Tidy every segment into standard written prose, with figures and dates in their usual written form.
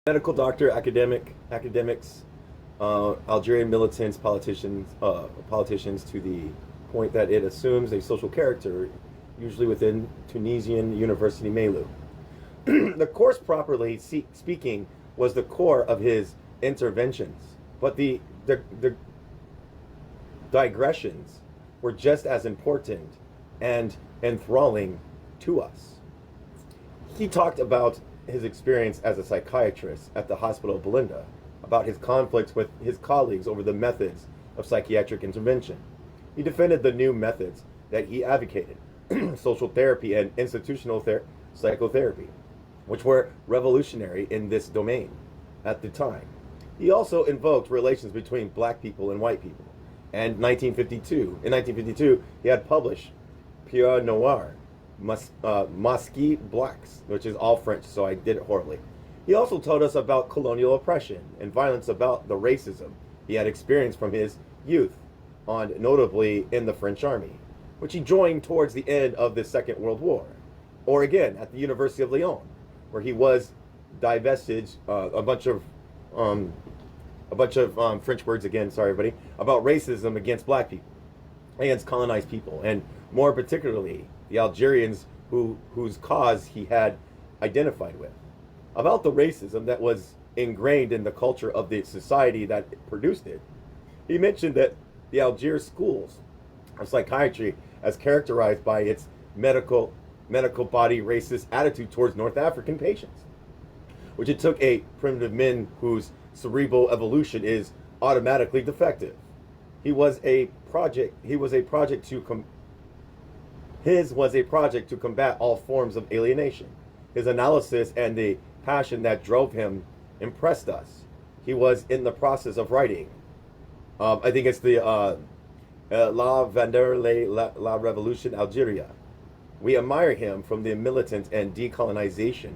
medical doctor, academics, Algerian militants, politicians to the point that it assumes a social character, usually within Tunisian University Mailu. The course, properly speaking, was the core of his interventions, but the digressions were just as important and enthralling to us. He talked about his experience as a psychiatrist at the Hospital of Belinda, about his conflicts with his colleagues over the methods of psychiatric intervention. He defended the new methods that he advocated, social therapy and institutional psychotherapy, which were revolutionary in this domain at the time. He also invoked relations between black people and white people. And 1952, he had published Pierre Noir, Mosque Blacks, which is all French, so I did it horribly. He also told us about colonial oppression and violence, about the racism he had experienced from his youth, notably in the French army, which he joined towards the end of the Second World War, or again at the University of Lyon, where he was divested a bunch of French words again, sorry everybody, about racism against black people, against colonized people, and more particularly the Algerians whose cause he had identified with. About the racism that was ingrained in the culture of the society that produced it. He mentioned that the Algiers schools of psychiatry, as characterized by its medical body racist attitude towards North African patients, which it took a primitive men whose cerebral evolution is automatically defective. His was a project to combat all forms of alienation. His analysis and the passion that drove him impressed us. He was in the process of writing. I think it's the La Vendeur la Revolution Algeria. We admire him from the militant and decolonization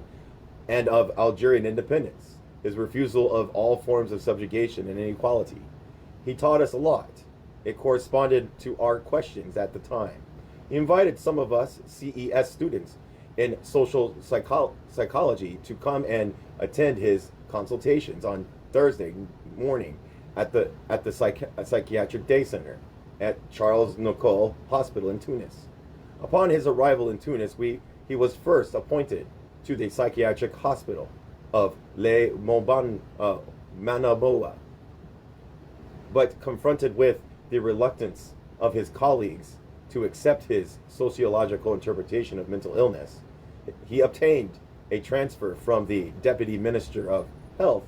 and of Algerian independence, his refusal of all forms of subjugation and inequality. He taught us a lot. It corresponded to our questions at the time. He invited some of us CES students in social psychology to come and attend his consultations on Thursday morning at the Psychiatric Day Center at Charles Nicole Hospital in Tunis. Upon his arrival in Tunis, he was first appointed to the psychiatric hospital of Le Manaboa, but confronted with the reluctance of his colleagues to accept his sociological interpretation of mental illness, he obtained a transfer from the Deputy Minister of Health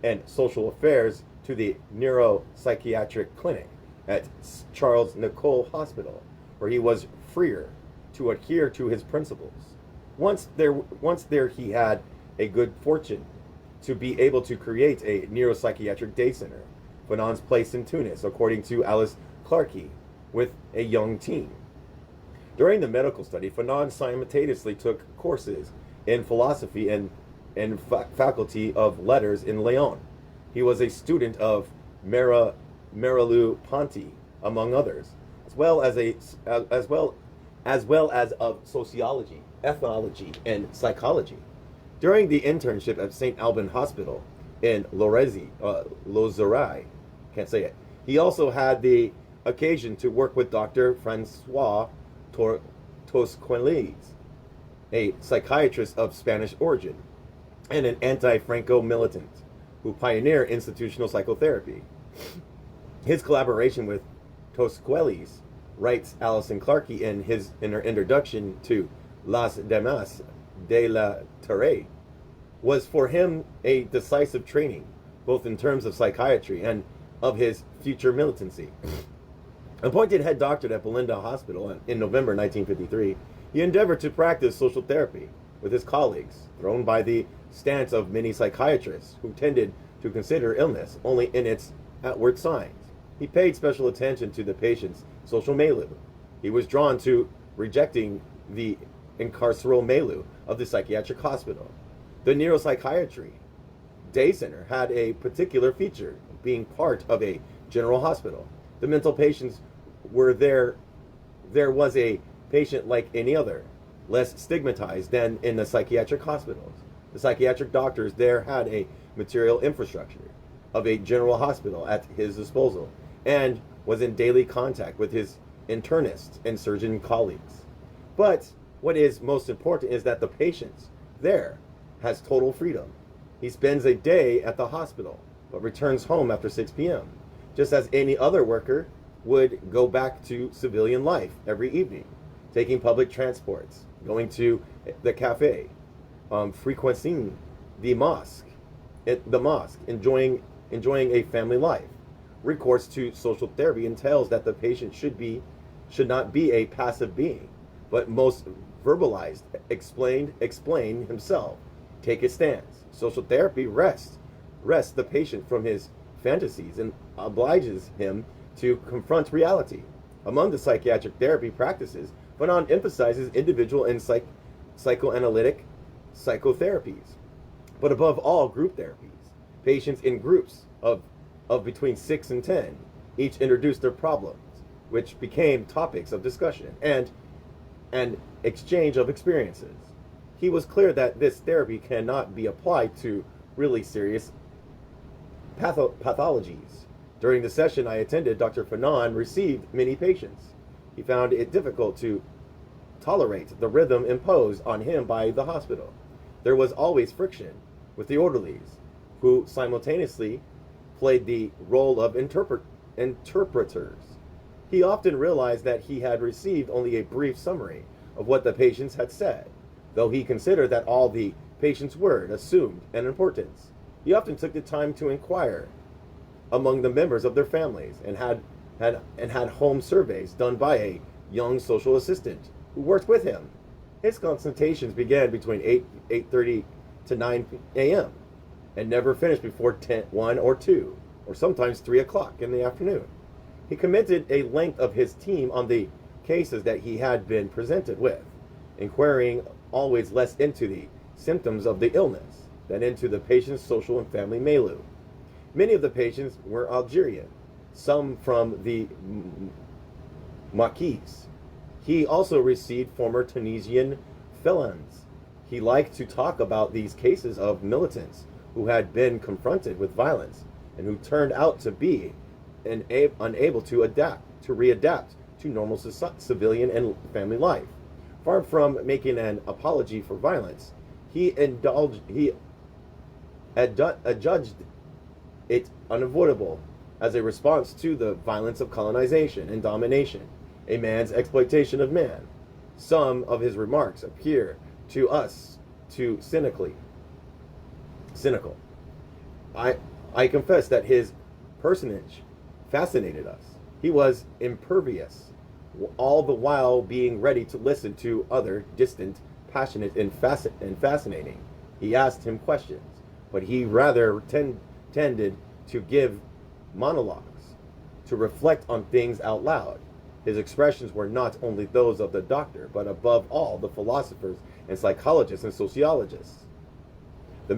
and Social Affairs to the Neuropsychiatric Clinic at Charles Nicole Hospital, where he was freer to adhere to his principles. Once there, he had a good fortune to be able to create a neuropsychiatric day center, Fanon's place in Tunis, according to Alice Clarkey, with a young team. During the medical study, Fanon simultaneously took courses in philosophy and faculty of letters in Lyon. He was a student of Merleau-Ponty, among others, as well as of sociology, ethnology, and psychology. During the internship at St. Alban Hospital in Lozerai, can't say it, he also had the occasion to work with Dr. Francois Tosquelles, a psychiatrist of Spanish origin and an anti-Franco militant who pioneered institutional psychotherapy. His collaboration with Tosquelles, writes Alison Clarkey in her introduction to Las Damas de la Terre, was for him a decisive training, both in terms of psychiatry and of his future militancy. Appointed head doctor at Belinda Hospital in November 1953, he endeavored to practice social therapy with his colleagues, thrown by the stance of many psychiatrists who tended to consider illness only in its outward signs. He paid special attention to the patient's social milieu. He was drawn to rejecting the incarceral milieu of the psychiatric hospital. The neuropsychiatry day center had a particular feature, being part of a general hospital. The mental patients were there was a patient like any other, less stigmatized than in the psychiatric hospitals. The psychiatric doctors there had a material infrastructure of a general hospital at his disposal, and was in daily contact with his internist and surgeon colleagues. But what is most important is that the patient there has total freedom. He spends a day at the hospital, but returns home after 6 p.m., just as any other worker would go back to civilian life every evening, taking public transports, going to the cafe, frequenting the mosque, enjoying a family life. Recourse to social therapy entails that the patient should not be a passive being, but most verbalized, explain himself, take his stance. Social therapy rests the patient from his fantasies and obliges him to confront reality. Among the psychiatric therapy practices, Fanon emphasizes individual and psychoanalytic psychotherapies, but above all, group therapies. Patients in groups of between 6 and 10 each introduced their problems, which became topics of discussion and exchange of experiences. He was clear that this therapy cannot be applied to really serious pathologies. During the session I attended, Dr. Fanon received many patients. He found it difficult to tolerate the rhythm imposed on him by the hospital. There was always friction with the orderlies, who simultaneously played the role of interpreters. He often realized that he had received only a brief summary of what the patients had said, though he considered that all the patient's word assumed an importance. He often took the time to inquire among the members of their families and had home surveys done by a young social assistant who worked with him. His consultations began between 8:30 to 9 a.m. and never finished before 1 or 2, or sometimes 3 o'clock in the afternoon. He committed a length of his team on the cases that he had been presented with, inquiring always less into the symptoms of the illness than into the patient's social and family milieu. Many of the patients were Algerian, some from the Maquis. He also received former Tunisian felons. He liked to talk about these cases of militants who had been confronted with violence and who turned out to be unable to readapt to normal civilian and family life. Far from making an apology for violence, he adjudged it unavoidable as a response to the violence of colonization and domination, a man's exploitation of man. Some of his remarks appear to us too cynical. I confess that his personage fascinated us. He was impervious, all the while being ready to listen to other distant, passionate, and fascinating. He asked him questions, but he rather tended to give monologues, to reflect on things out loud. His expressions were not only those of the doctor, but above all the philosophers and psychologists and sociologists. The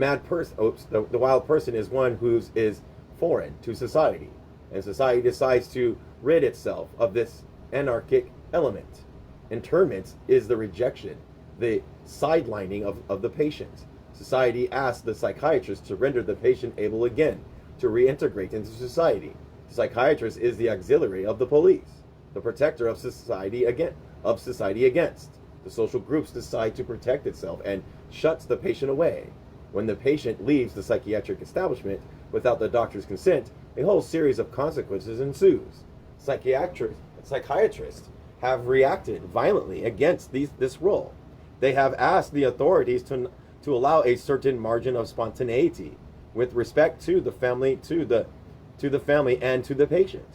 wild person is one who is foreign to society, and society decides to rid itself of this anarchic element. Internment is the rejection, the sidelining of the patient. Society asks the psychiatrist to render the patient able again to reintegrate into society. The psychiatrist is the auxiliary of the police, the protector of society against. The social groups decide to protect itself and shuts the patient away. When the patient leaves the psychiatric establishment without the doctor's consent, a whole series of consequences ensues. Psychiatrists have reacted violently against this role. They have asked the authorities to allow a certain margin of spontaneity with respect to the family, to the family and to the patient.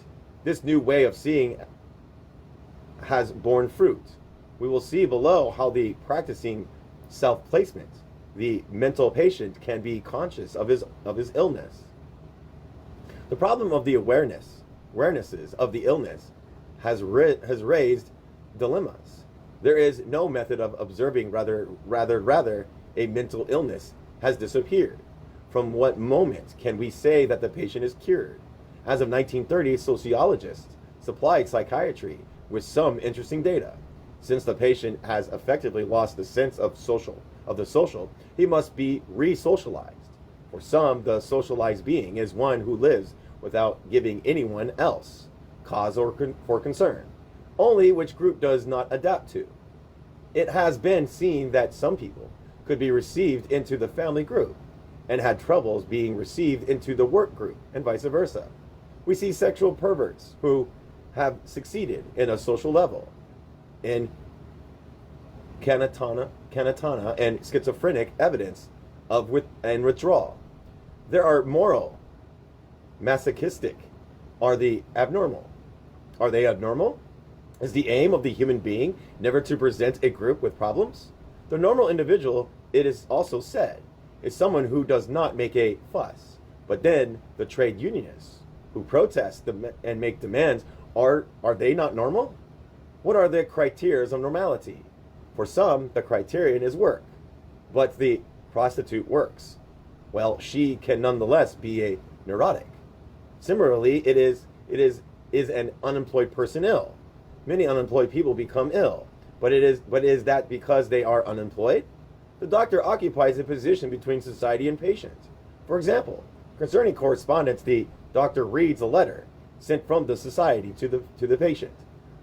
This new way of seeing has borne fruit. We will see below how the practicing self-placement, the mental patient can be conscious of his illness. The problem of the awarenesses of the illness has raised dilemmas. There is no method of observing, rather a mental illness has disappeared. From what moment can we say that the patient is cured? As of 1930, sociologists supplied psychiatry with some interesting data. Since the patient has effectively lost the sense of the social, he must be re-socialized. For some, the socialized being is one who lives without giving anyone else cause for concern, only which group does not adapt to. It has been seen that some people could be received into the family group and had troubles being received into the work group, and vice versa. We see sexual perverts who have succeeded in a social level in canatana and schizophrenic evidence of withdrawal. There are moral, masochistic. Are they abnormal? Are they abnormal? Is the aim of the human being never to present a group with problems? The normal individual, it is also said, is someone who does not make a fuss. But then the trade unionists who protest and make demands, are they not normal? What are the criteria of normality? For some, the criterion is work. But the prostitute works. Well, she can nonetheless be a neurotic. Similarly, it is an unemployed person ill. Many unemployed people become ill. But is that because they are unemployed? The doctor occupies a position between society and patient. For example, concerning correspondence, the doctor reads a letter sent from the society to the patient.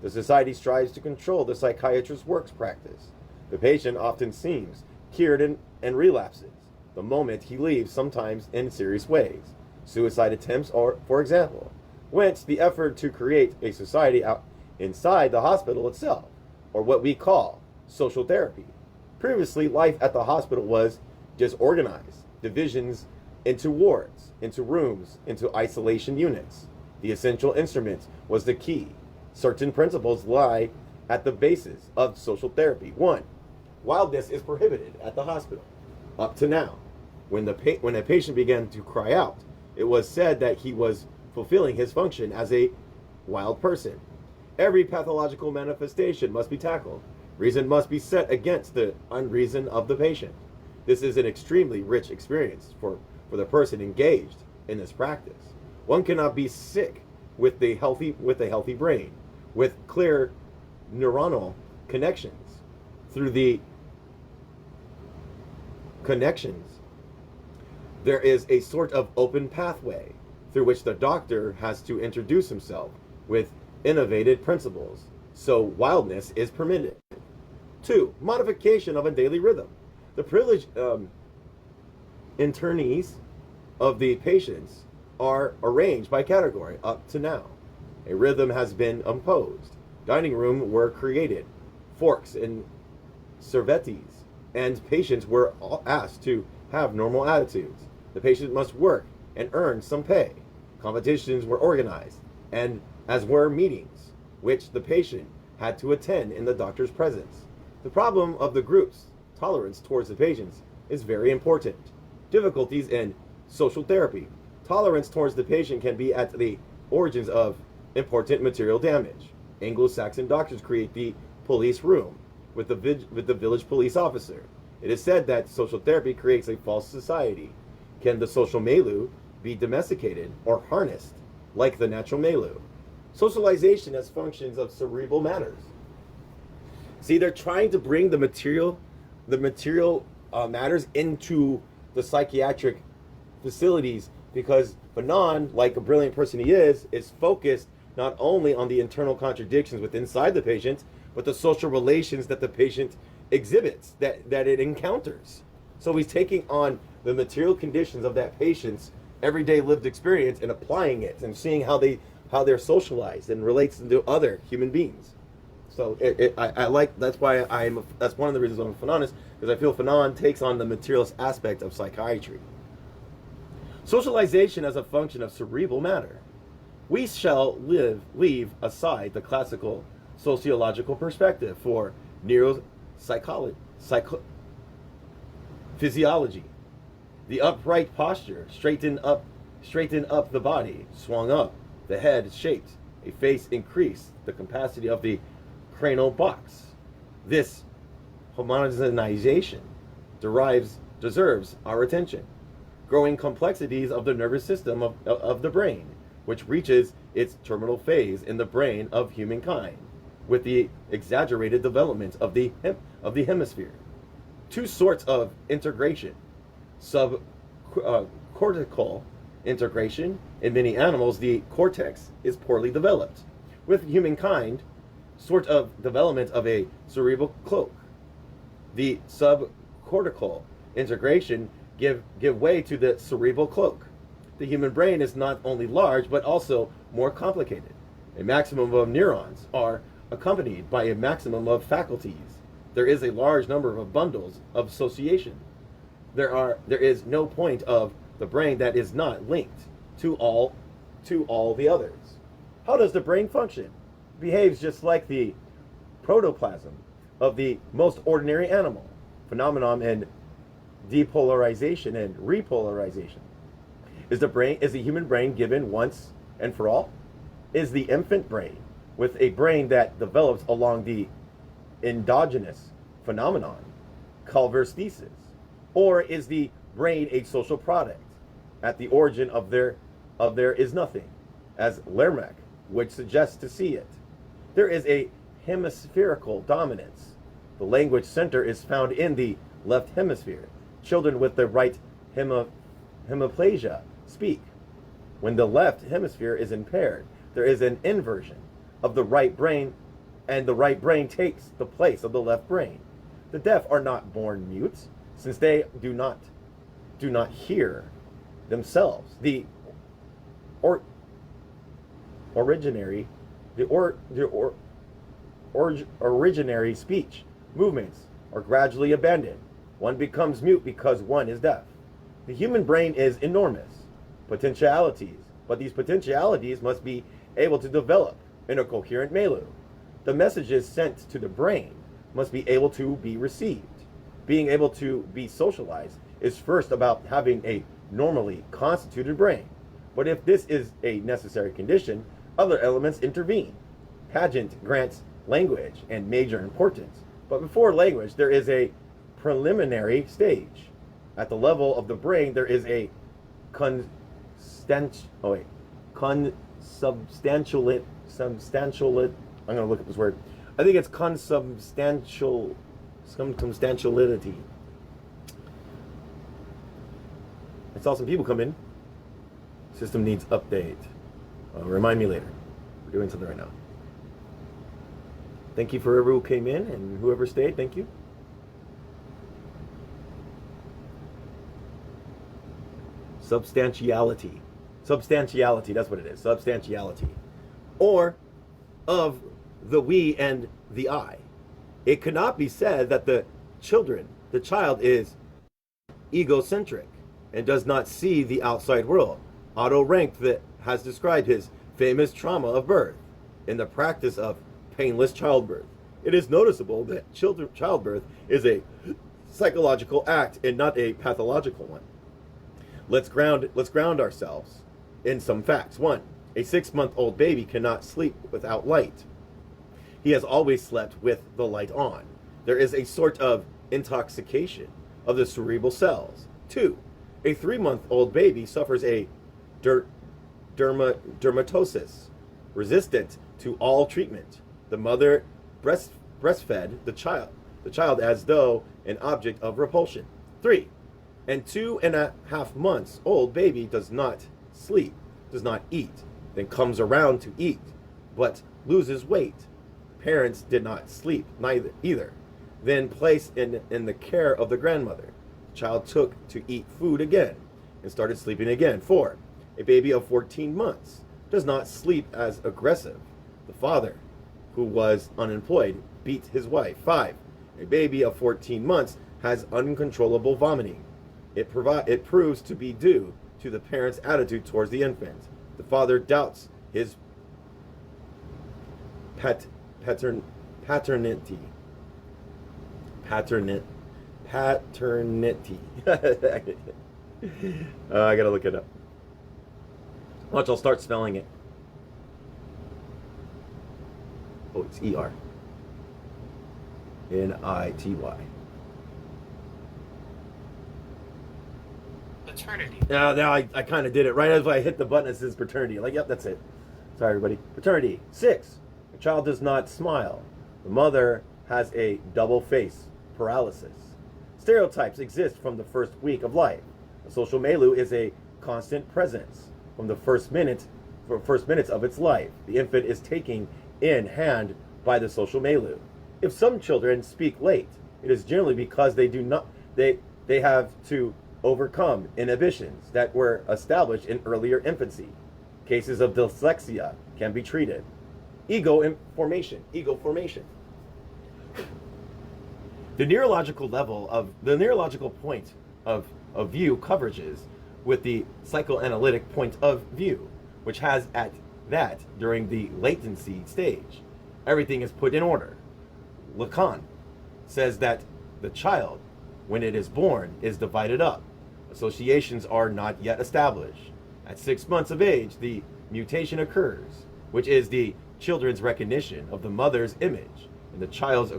The society strives to control the psychiatrist's work practice. The patient often seems cured and relapses the moment he leaves, sometimes in serious ways. Suicide attempts are, for example, whence the effort to create a society out inside the hospital itself, or what we call social therapy. Previously, life at the hospital was disorganized, divisions into wards, into rooms, into isolation units. The essential instrument was the key. Certain principles lie at the basis of social therapy. 1. Wildness is prohibited at the hospital. Up to now, when a patient began to cry out, it was said that he was fulfilling his function as a wild person. Every pathological manifestation must be tackled. Reason must be set against the unreason of the patient. This is an extremely rich experience for the person engaged in this practice. One cannot be sick with a healthy brain, with clear neuronal connections. Through the connections, there is a sort of open pathway through which the doctor has to introduce himself with innovative principles, so wildness is permitted. 2. Modification of a daily rhythm. The privileged internees of the patients are arranged by category up to now. A rhythm has been imposed. Dining room were created, forks and serviettes, and patients were asked to have normal attitudes. The patient must work and earn some pay. Competitions were organized, and as were meetings, which the patient had to attend in the doctor's presence. The problem of the group's tolerance towards the patients is very important. Difficulties in social therapy. Tolerance towards the patient can be at the origins of important material damage. Anglo-Saxon doctors create the police room with the village police officer. It is said that social therapy creates a false society. Can the social milieu be domesticated or harnessed like the natural milieu? Socialization as functions of cerebral matters. See, they're trying to bring the material matters into the psychiatric facilities, because Fanon, like a brilliant person he is focused not only on the internal contradictions within inside the patient, but the social relations that the patient exhibits, that it encounters. So he's taking on the material conditions of that patient's everyday lived experience and applying it and seeing how they're socialized and relates to other human beings. So I like, that's why that's one of the reasons I'm a Fanonist, because I feel Fanon takes on the materialist aspect of psychiatry. Socialization as a function of cerebral matter. We shall leave aside the classical sociological perspective for physiology. The upright posture, straighten up the body, swung up, the head shaped, a face increased, the capacity of the cranial box. This homogenization deserves our attention. Growing complexities of the nervous system of the brain, which reaches its terminal phase in the brain of humankind, with the exaggerated development of the hemisphere. Two sorts of integration, subcortical integration. In many animals, the cortex is poorly developed. With humankind, sort of development of a cerebral cloak. The subcortical integration give way to the cerebral cloak. The human brain is not only large, but also more complicated. A maximum of neurons are accompanied by a maximum of faculties. There is a large number of bundles of association. There is no point of the brain that is not linked to all the others. How does the brain function? It behaves just like the protoplasm of the most ordinary animal. Phenomenon in depolarization and repolarization. Is the human brain given once and for all? Is the infant brain, with a brain that develops along the endogenous phenomenon, Culver's-thesis, or is the brain a social product? At the origin of there is nothing, as Lermach would suggest to see it. There is a hemispherical dominance. The language center is found in the left hemisphere. Children with the right hemiplasia speak. When the left hemisphere is impaired, there is an inversion of the right brain, and the right brain takes the place of the left brain. The deaf are not born mute, since they do not hear themselves. The originary speech movements are gradually abandoned. One becomes mute because one is deaf. The human brain is enormous potentialities, but these potentialities must be able to develop in a coherent milieu. The messages sent to the brain must be able to be received. Being able to be socialized is first about having a normally constituted brain. But if this is a necessary condition, other elements intervene. Pageant grants language and major importance. But before language, there is a preliminary stage. At the level of the brain, there is a consubstantialate. I'm going to look at this word. I think it's consubstantiality. I saw some people come in. System needs update. Remind me later. We're doing something right now. Thank you for whoever who came in and whoever stayed. Thank you. Substantiality. Substantiality, that's what it is. Substantiality. Or of the we and the I. It cannot be said that the child is egocentric and does not see the outside world. Otto Rank has described his famous trauma of birth in the practice of painless childbirth. It is noticeable that childbirth is a psychological act and not a pathological one. Let's ground ourselves in some facts. 1. A 6-month-old baby cannot sleep without light. He has always slept with the light on. There is a sort of intoxication of the cerebral cells. 2. A 3-month-old baby suffers a dermatosis, resistant to all treatment. The mother breastfed the child as though an object of repulsion. 3. And 2.5 months old baby does not sleep, does not eat, then comes around to eat, but loses weight. Parents did not sleep either. Then placed in the care of the grandmother. The child took to eat food again and started sleeping again. 4. A baby of 14 months does not sleep as aggressive. The father, who was unemployed, beat his wife. 5. A baby of 14 months has uncontrollable vomiting. It proves to be due to the parent's attitude towards the infant. The father doubts his paternity. I gotta look it up. Watch, I'll start spelling it. Oh, it's E-R. N-I-T-Y. Paternity. Now I kind of did it. Right as I hit the button, it says paternity. Like, yep, that's it. Sorry, everybody. Paternity. 6. A child does not smile. The mother has a double face paralysis. Stereotypes exist from the first week of life. A social milieu is a constant presence. From the first minutes of its life, the infant is taken in hand by the social milieu. If some children speak late, it is generally because they have to overcome inhibitions that were established in earlier infancy. Cases of dyslexia can be treated. Ego formation. The neurological point of view coverages with the psychoanalytic point of view, which has at that during the latency stage, everything is put in order. Lacan says that the child, when it is born, is divided up. Associations are not yet established. At 6 months of age, the mutation occurs, which is the children's recognition of the mother's image and the child's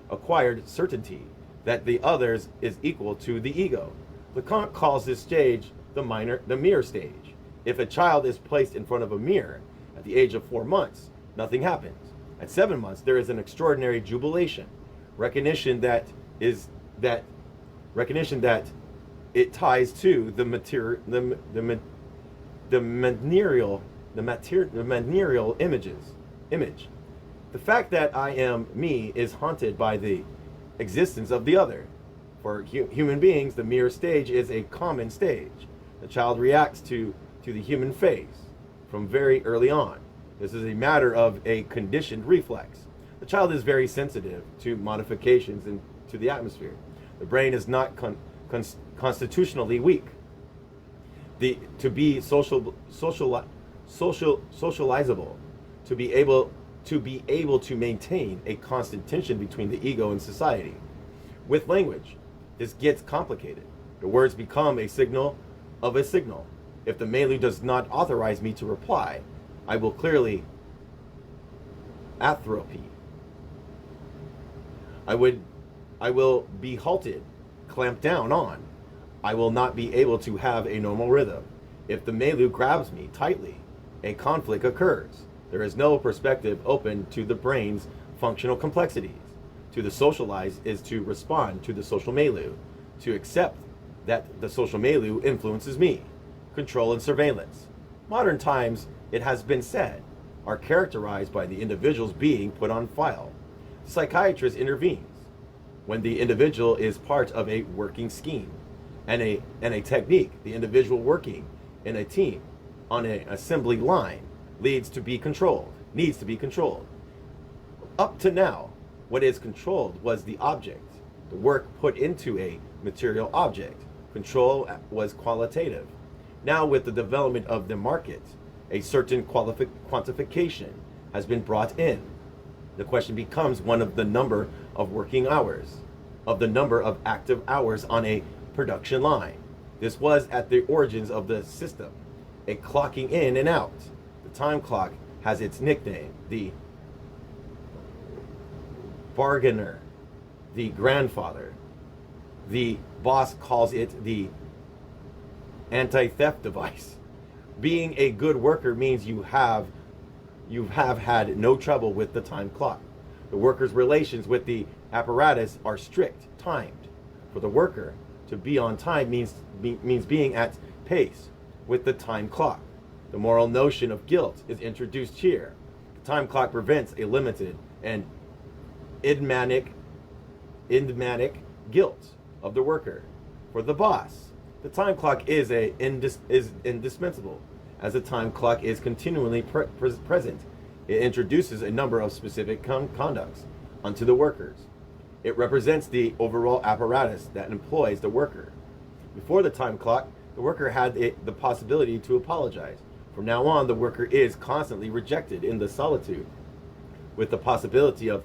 acquired certainty that the others is equal to the ego. Lacan calls this stage the mirror stage. If a child is placed in front of a mirror at the age of 4 months, nothing happens. At 7 months, there is an extraordinary jubilation, recognition that it ties to the material image. The fact that I am me is haunted by the existence of the other. For human beings, the mirror stage is a common stage. The child reacts to the human face from very early on. This is a matter of a conditioned reflex. The child is very sensitive to modifications into the atmosphere. The brain is not constitutionally weak. To be socializable, to be able to maintain a constant tension between the ego and society. With language, this gets complicated. The words become a signal of a signal. If the milieu does not authorize me to reply, I will clearly atrophy. I will be halted, clamped down on. I will not be able to have a normal rhythm. If the milieu grabs me tightly, a conflict occurs. There is no perspective open to the brain's functional complexities. To the socialize is to respond to the social milieu, to accept that the social milieu influences me. Control and surveillance. Modern times, it has been said, are characterized by the individual's being put on file. The psychiatrist intervenes when the individual is part of a working scheme and a technique. The individual working in a team on an assembly line needs to be controlled. Up to now, what is controlled was the object, the work put into a material object. Control was qualitative. Now, with the development of the market, a certain quantification has been brought in. The question becomes one of the number of working hours, of the number of active hours on a production line. This was at the origins of the system, a clocking in and out. The time clock has its nickname, the bargainer, the grandfather. The boss calls it the anti-theft device. Being a good worker means you have had no trouble with the time clock. The worker's relations with the apparatus are strict, timed. For the worker, to be on time means being at pace with the time clock. The moral notion of guilt is introduced here. The time clock prevents a limited and idmatic guilt of the worker. For the boss, the time clock is indispensable. As the time clock is continually present, it introduces a number of specific conducts onto the workers. It represents the overall apparatus that employs the worker. Before the time clock, the worker had the possibility to apologize. From now on, the worker is constantly rejected in the solitude, with the possibility of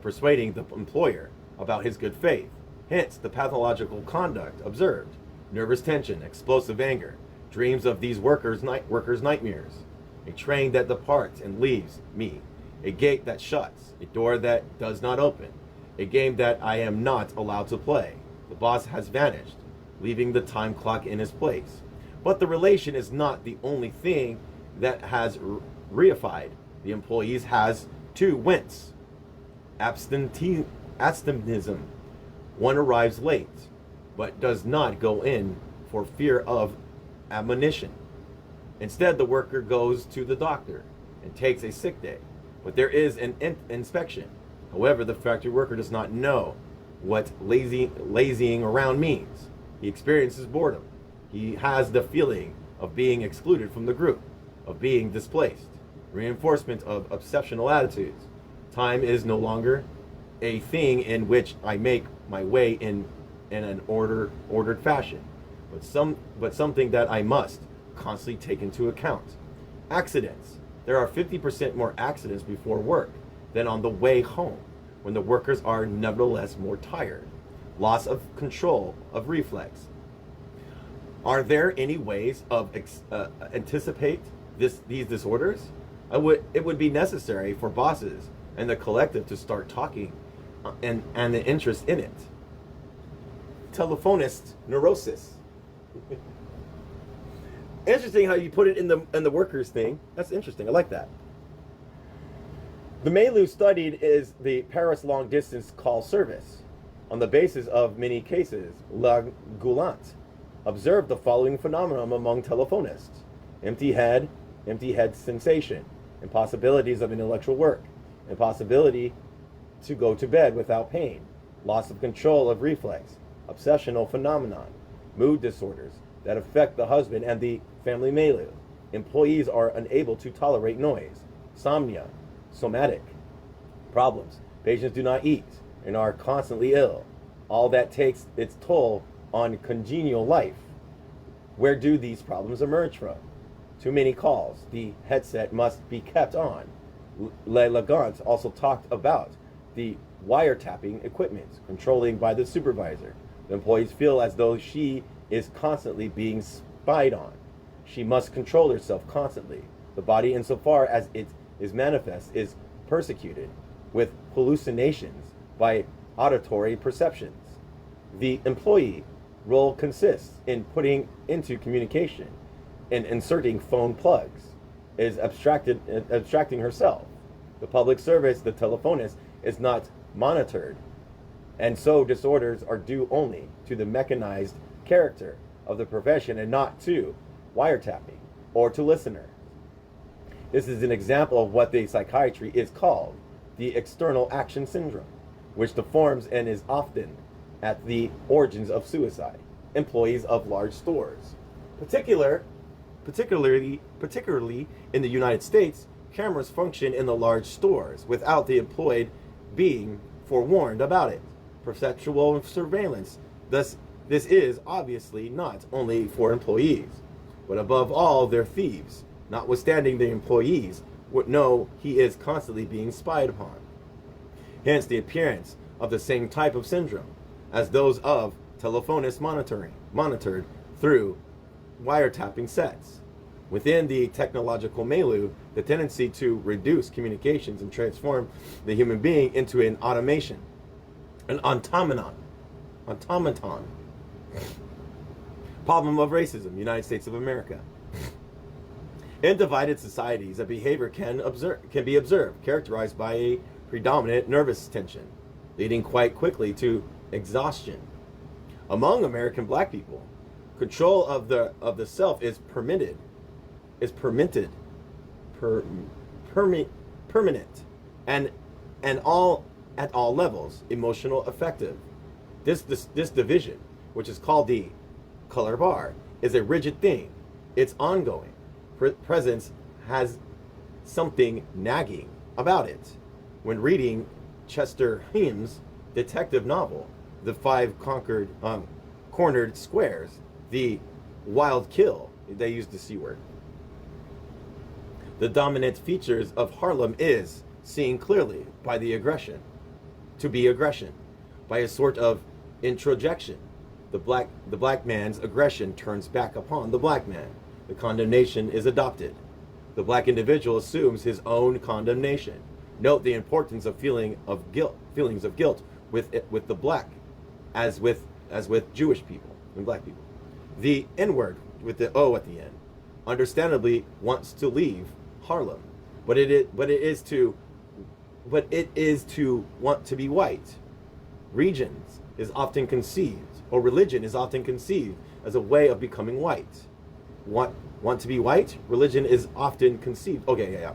persuading the employer about his good faith. Hence, the pathological conduct observed: nervous tension, explosive anger, dreams of these workers' nightmares, a train that departs and leaves me, a gate that shuts, a door that does not open, a game that I am not allowed to play. The boss has vanished, leaving the time clock in its place. But the relation is not the only thing that has reified. The employees has too whence. Absenteeism. One arrives late, but does not go in for fear of admonition. Instead, the worker goes to the doctor and takes a sick day, but there is an inspection. However, the factory worker does not know what lazying around means. He experiences boredom. He has the feeling of being excluded from the group, of being displaced. Reinforcement of exceptional attitudes. Time is no longer a thing in which I make my way in an ordered fashion, but something that I must constantly take into account. Accidents. There are 50% more accidents before work than on the way home, when the workers are nevertheless more tired. Loss of control of reflex. Are there any ways of anticipate these disorders? It would be necessary for bosses and the collective to start talking and the interest in it. Telephonist neurosis. Interesting how you put it in the workers thing. That's interesting. I like that. The Melu studied is the Paris long distance call service. On the basis of many cases, La Goulant observed the following phenomenon among telephonists: empty head sensation, impossibilities of intellectual work, impossibility to go to bed without pain, loss of control of reflex, obsessional phenomenon, mood disorders that affect the husband and the family milieu. Employees are unable to tolerate noise, somnia, somatic problems. Patients do not eat and are constantly ill. All that takes its toll on congenial life. Where do these problems emerge from? Too many calls. The headset must be kept on. Le Lagant also talked about the wiretapping equipment, controlling by the supervisor. The employees feel as though she is constantly being spied on. She must control herself constantly. The body, insofar as it is manifest, is persecuted with hallucinations by auditory perceptions. The employee role consists in putting into communication and inserting phone plugs, is abstracting herself. The public service, the telephonist, is not monitored, and so disorders are due only to the mechanized character of the profession and not to wiretapping or to listeners. This is an example of what the psychiatry is called the external action syndrome, which deforms and is often at the origins of suicide. Employees of large stores, particularly in the United States, cameras function in the large stores without the employed being forewarned about it. Perceptual surveillance. Thus, this is obviously not only for employees, but above all, they're thieves. Notwithstanding, the employees would know he is constantly being spied upon. Hence the appearance of the same type of syndrome as those of telephonists monitored through wiretapping sets. Within the technological milieu, the tendency to reduce communications and transform the human being into an automation, an automaton. Problem of racism, United States of America. In divided societies, a behavior can be observed, characterized by a predominant nervous tension, leading quite quickly to exhaustion. Among American black people, control of the self is permanent, and all at all levels, emotional, affective. This division, which is called the color bar, is a rigid thing. It's ongoing. Presence has something nagging about it. When reading Chester Himes' detective novel, The Five Cornered Squares, the wild kill, they use the C word. The dominant features of Harlem is seen clearly by the aggression, by a sort of introjection. The black man's aggression turns back upon the black man. The condemnation is adopted. The black individual assumes his own condemnation. Note the importance of feelings of guilt with the black, as with Jewish people and black people. The N-word with the O at the end, understandably wants to leave Harlem, but it is to want to be white. Religion is often conceived as a way of becoming white. want to be white, religion is often conceived. Okay, yeah.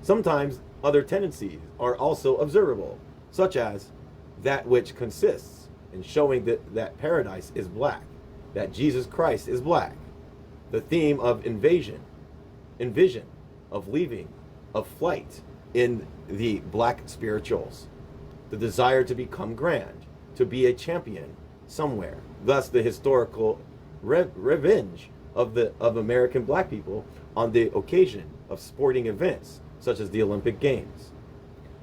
Sometimes other tendencies are also observable, such as that which consists in showing that paradise is black, that Jesus Christ is black, the theme of envision, of leaving, of flight in the black spirituals, the desire to become grand, to be a champion somewhere. Thus, the historical revenge of American black people on the occasion of sporting events such as the Olympic Games.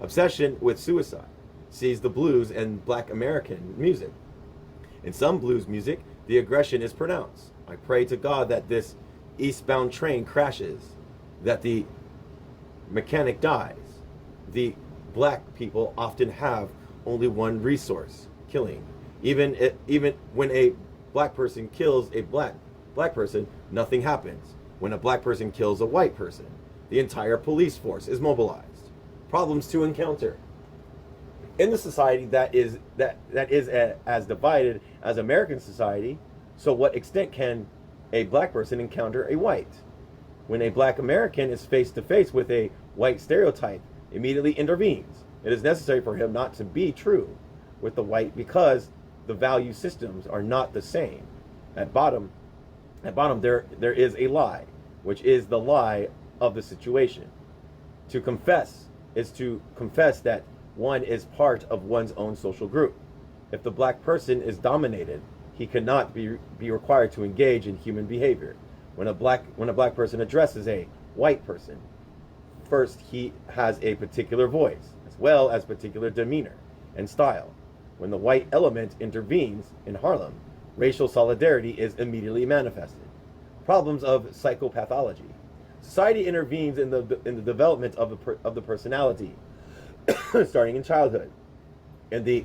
Obsession with suicide sees the blues and black American music. In some blues music, the aggression is pronounced. I pray to God that this eastbound train crashes, that the mechanic dies. The black people often have only one resource: killing. Even when a black person kills a black person, nothing happens. When a black person kills a white person, the entire police force is mobilized. Problems to encounter. In the society that is as divided as American society, so what extent can a black person encounter a white? When a black American is face to face with a white stereotype, immediately intervenes. It is necessary for him not to be true with the white because the value systems are not the same. At bottom there is a lie, which is the lie of the situation. To confess is to confess that one is part of one's own social group. If the black person is dominated, he cannot be required to engage in human behavior. When a black person addresses a white person, first he has a particular voice, as well as particular demeanor and style. When the white element intervenes in Harlem, racial solidarity is immediately manifested. Problems of psychopathology. Society intervenes in the development of the personality, starting in childhood, and the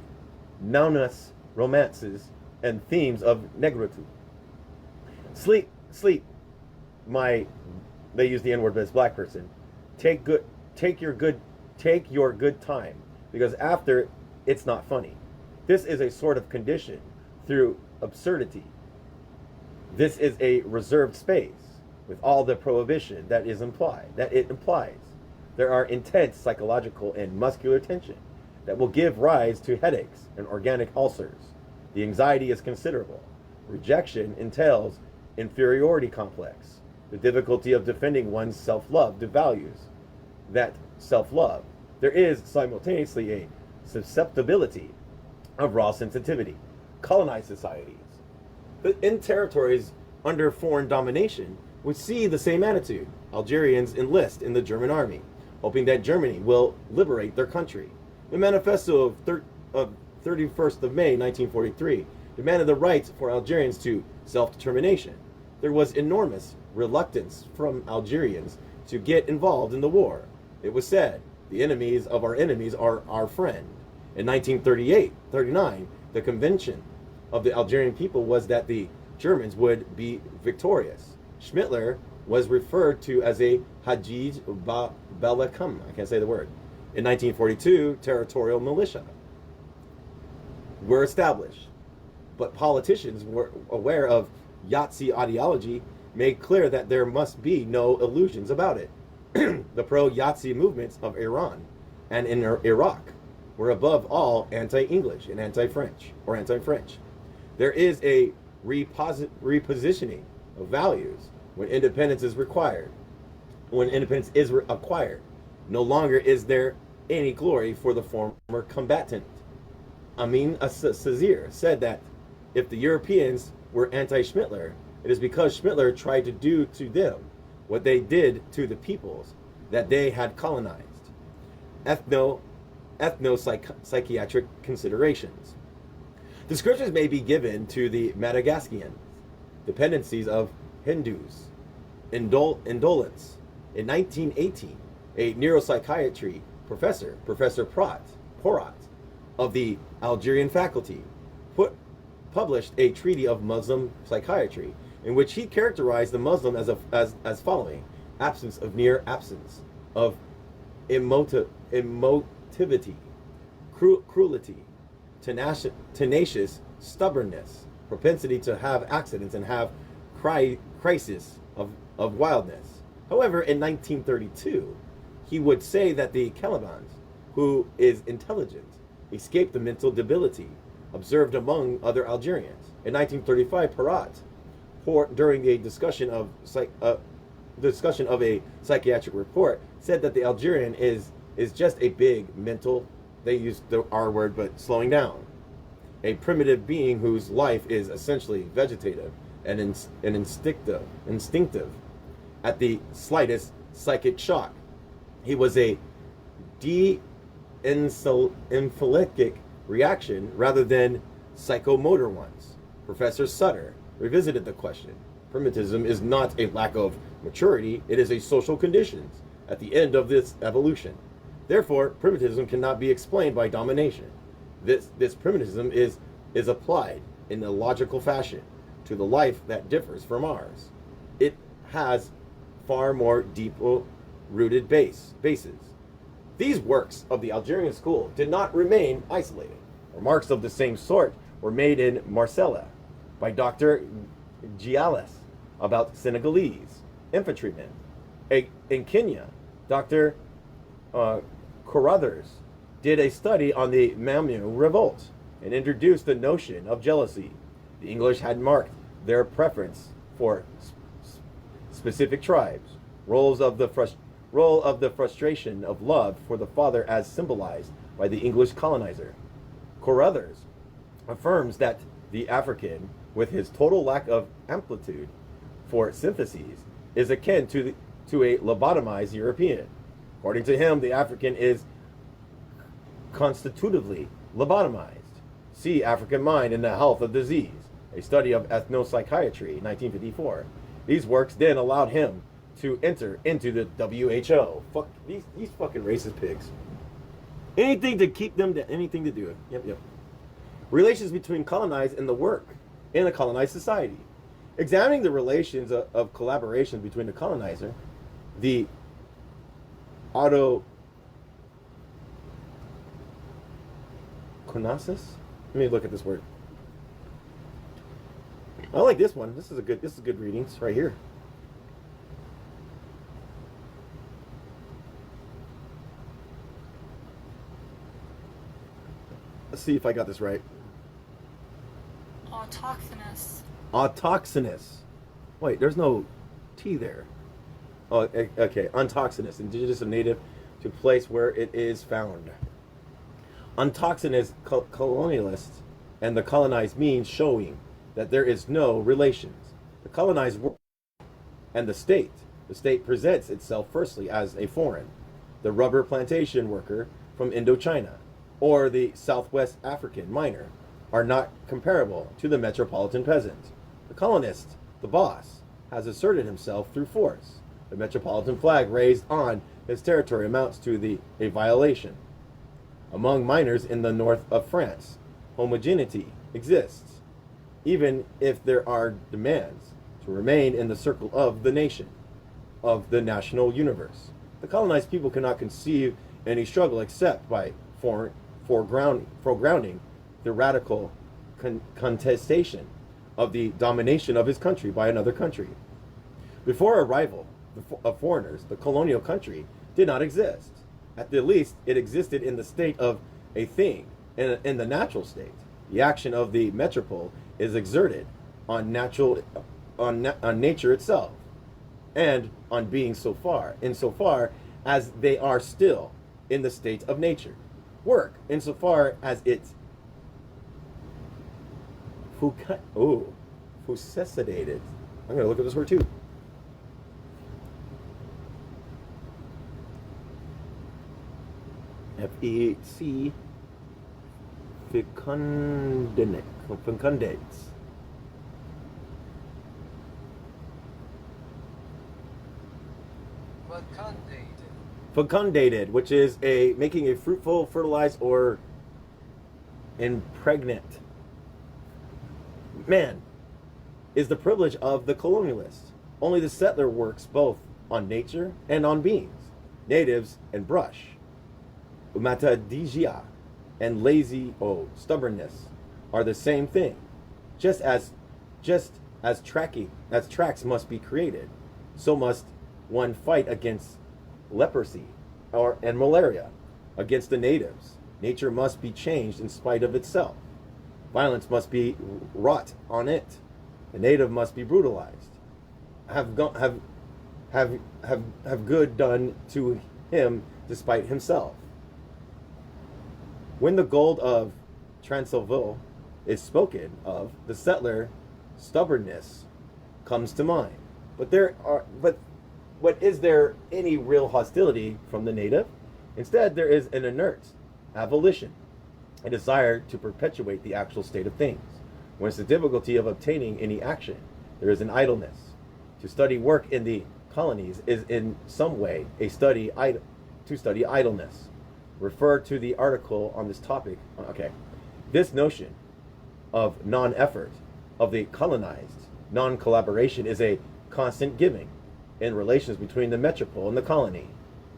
nounous romances and themes of negritude. Sleep. They use the N-word, but it's black person. Take your good time, because after it's not funny. This is a sort of condition through absurdity. This is a reserved space with all the prohibition that it implies. There are intense psychological and muscular tension that will give rise to headaches and organic ulcers. The anxiety is considerable. Rejection entails inferiority complex. The difficulty of defending one's self-love devalues that self-love. There is simultaneously a susceptibility of raw sensitivity. Colonized societies, but in territories under foreign domination, would see the same attitude. Algerians enlist in the German army, hoping that Germany will liberate their country. The manifesto of 31st of May 1943 demanded the rights for Algerians to self-determination. There was enormous reluctance from Algerians to get involved in the war. It was said, the enemies of our enemies are our friend. In 1938-39, the convention of the Algerian people was that the Germans would be victorious. Schmittler was referred to as a Hajij Balakam, I can't say the word. In 1942, territorial militia were established, but politicians were aware of Yahtzee ideology, made clear that there must be no illusions about it. The pro-Yahtzee movements of Iran and in Iraq were above all anti-English and anti-French. There is a repositioning of values when independence is required. When independence is acquired, no longer is there any glory for the former combatant. Amin Sazir said that if the Europeans were anti-Schmittler, it is because Schmittler tried to do to them what they did to the peoples that they had colonized. Ethno-psychiatric considerations. Descriptions may be given to the Madagascarians, dependencies of Hindus, indolence. In 1918, a neuropsychiatry professor, Professor Porat, of the Algerian faculty, published a treatise of Muslim psychiatry, in which he characterized the Muslim as following: absence of near absence of emotivity, cruelty, tenacious stubbornness, propensity to have accidents and have crisis of wildness. However, in 1932, he would say that the Calibans, who is intelligent, escaped the mental debility observed among other Algerians. In 1935, Parat, during a discussion of a psychiatric report, said that the Algerian is just a big mental, they used the R word, but slowing down, a primitive being whose life is essentially vegetative and instinctive at the slightest psychic shock. He was a de-encephalitic reaction rather than psychomotor ones. Professor Sutter revisited the question. Primitivism is not a lack of maturity, it is a social conditions at the end of this evolution. Therefore, primitivism cannot be explained by domination. This primitivism is applied in a logical fashion to the life that differs from ours. It has far more deep-rooted bases. These works of the Algerian school did not remain isolated. Remarks of the same sort were made in Marcella by Dr. Gialis about Senegalese infantrymen. In Kenya, Dr. Carruthers did a study on the Mamu revolt and introduced the notion of jealousy. The English had marked their preference for specific tribes. Role of the frustration of love for the father as symbolized by the English colonizer. Carruthers affirms that the African, with his total lack of amplitude for syntheses, is akin to a lobotomized European. According to him, the African is constitutively lobotomized. See African Mind and the Health of Disease, a study of ethnopsychiatry, 1954. These works then allowed him to enter into the WHO. Fuck these fucking racist pigs. Anything to keep them to anything to do it. Yep. Relations between colonized and the work in a colonized society. Examining the relations of collaboration between the colonizer, the autoconasis. Let me look at this word. I like this one. This is good readings right here. Let's see if I got this right. Autochthonous. Wait, there's no T there. Oh, okay. Untoxinous, indigenous or native to place where it is found. Untoxinous colonialists and the colonized means showing that there is no relations. The colonized world and the state. The state presents itself firstly as a foreign. The rubber plantation worker from Indochina or the Southwest African miner are not comparable to the metropolitan peasant. The colonist, the boss, has asserted himself through force. The metropolitan flag raised on his territory amounts to a violation. Among miners in the north of France, homogeneity exists, even if there are demands to remain in the circle of the nation, of the national universe. The colonized people cannot conceive any struggle except by foregrounding the radical contestation of the domination of his country by another country. Before arrival of foreigners, the colonial country did not exist. At the least, it existed in the state of a thing, in the natural state. The action of the metropole is exerted on nature itself, and on being insofar as they are still in the state of nature. Work, insofar as it's fucesidated. I'm going to look at this word too. F-E-C fecundates. Fecundated, which is making a fruitful, fertilized, or impregnate. Man, is the privilege of the colonialist. Only the settler works both on nature and on beings. Natives and brush. Matadigia and stubbornness are the same thing. Just as as tracts must be created, so must one fight against leprosy and malaria, against the natives. Nature must be changed in spite of itself. Violence must be wrought on it. The native must be brutalized. Have good done to him despite himself. When the gold of Transylvania is spoken of, the settler stubbornness comes to mind. But is there any real hostility from the native? Instead, there is an inert avolition, a desire to perpetuate the actual state of things. When it's the difficulty of obtaining any action, there is an idleness. To study work in the colonies is in some way to study idleness. Refer to the article on this topic. Okay. This notion of non-effort, of the colonized, non-collaboration is a constant giving in relations between the metropole and the colony.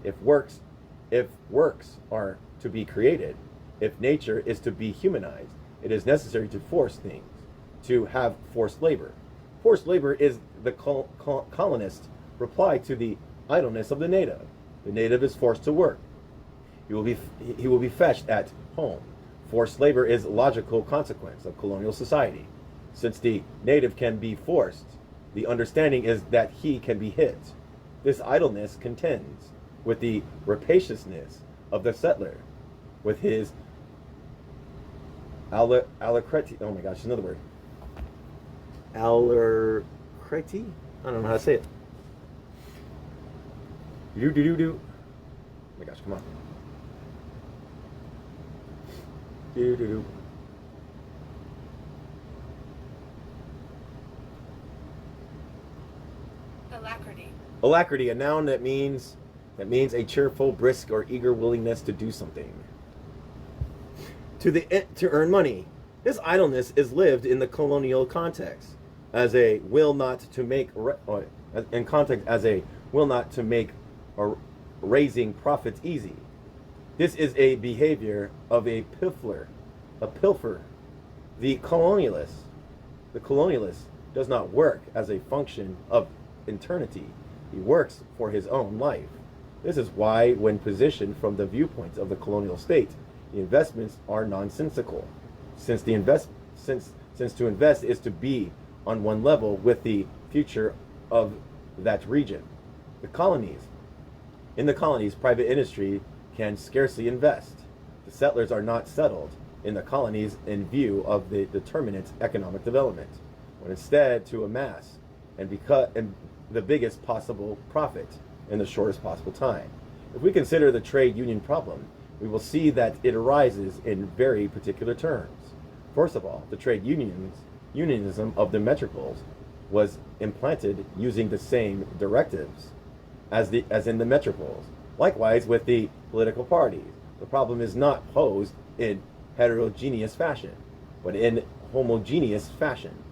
If works are to be created, if nature is to be humanized, it is necessary to force things, to have forced labor. Forced labor is the colonist reply to the idleness of the native. The native is forced to work. He will be fetched at home. Forced labor is a logical consequence of colonial society. Since the native can be forced, the understanding is that he can be hit. This idleness contends with the rapaciousness of the settler, with his alacrity. Oh my gosh, another word. Alacrity? I don't know how to say it. Do. Oh my gosh, come on. Do. Alacrity, a noun that means a cheerful, brisk, or eager willingness to do something. To earn money. This idleness is lived in the colonial context as a will not to make or raising profits easy. This is a behavior of a pilfer. The colonialist does not work as a function of eternity. He works for his own life. This is why, when positioned from the viewpoint of the colonial state, the investments are nonsensical. Since to invest is to be on one level with the future of that region. In the colonies, private industry can scarcely invest. The settlers are not settled in the colonies in view of the determinate economic development, but instead to amass and the biggest possible profit in the shortest possible time. If we consider the trade union problem, we will see that it arises in very particular terms. First of all, the trade unionism of the metropoles was implanted using the same directives as in the metropoles. Likewise with the political parties. The problem is not posed in heterogeneous fashion, but in homogeneous fashion.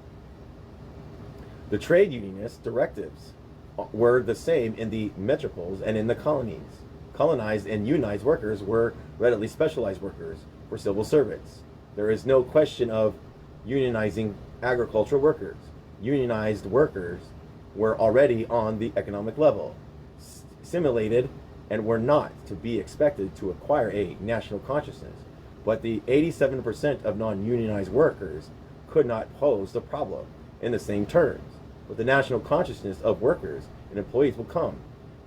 The trade unionist directives were the same in the metropoles and in the colonies. Colonized and unionized workers were readily specialized workers for civil servants. There is no question of unionizing agricultural workers. Unionized workers were already on the economic level, assimilated, and were not to be expected to acquire a national consciousness. But the 87% of non-unionized workers could not pose the problem in the same terms. But the national consciousness of workers and employees will come.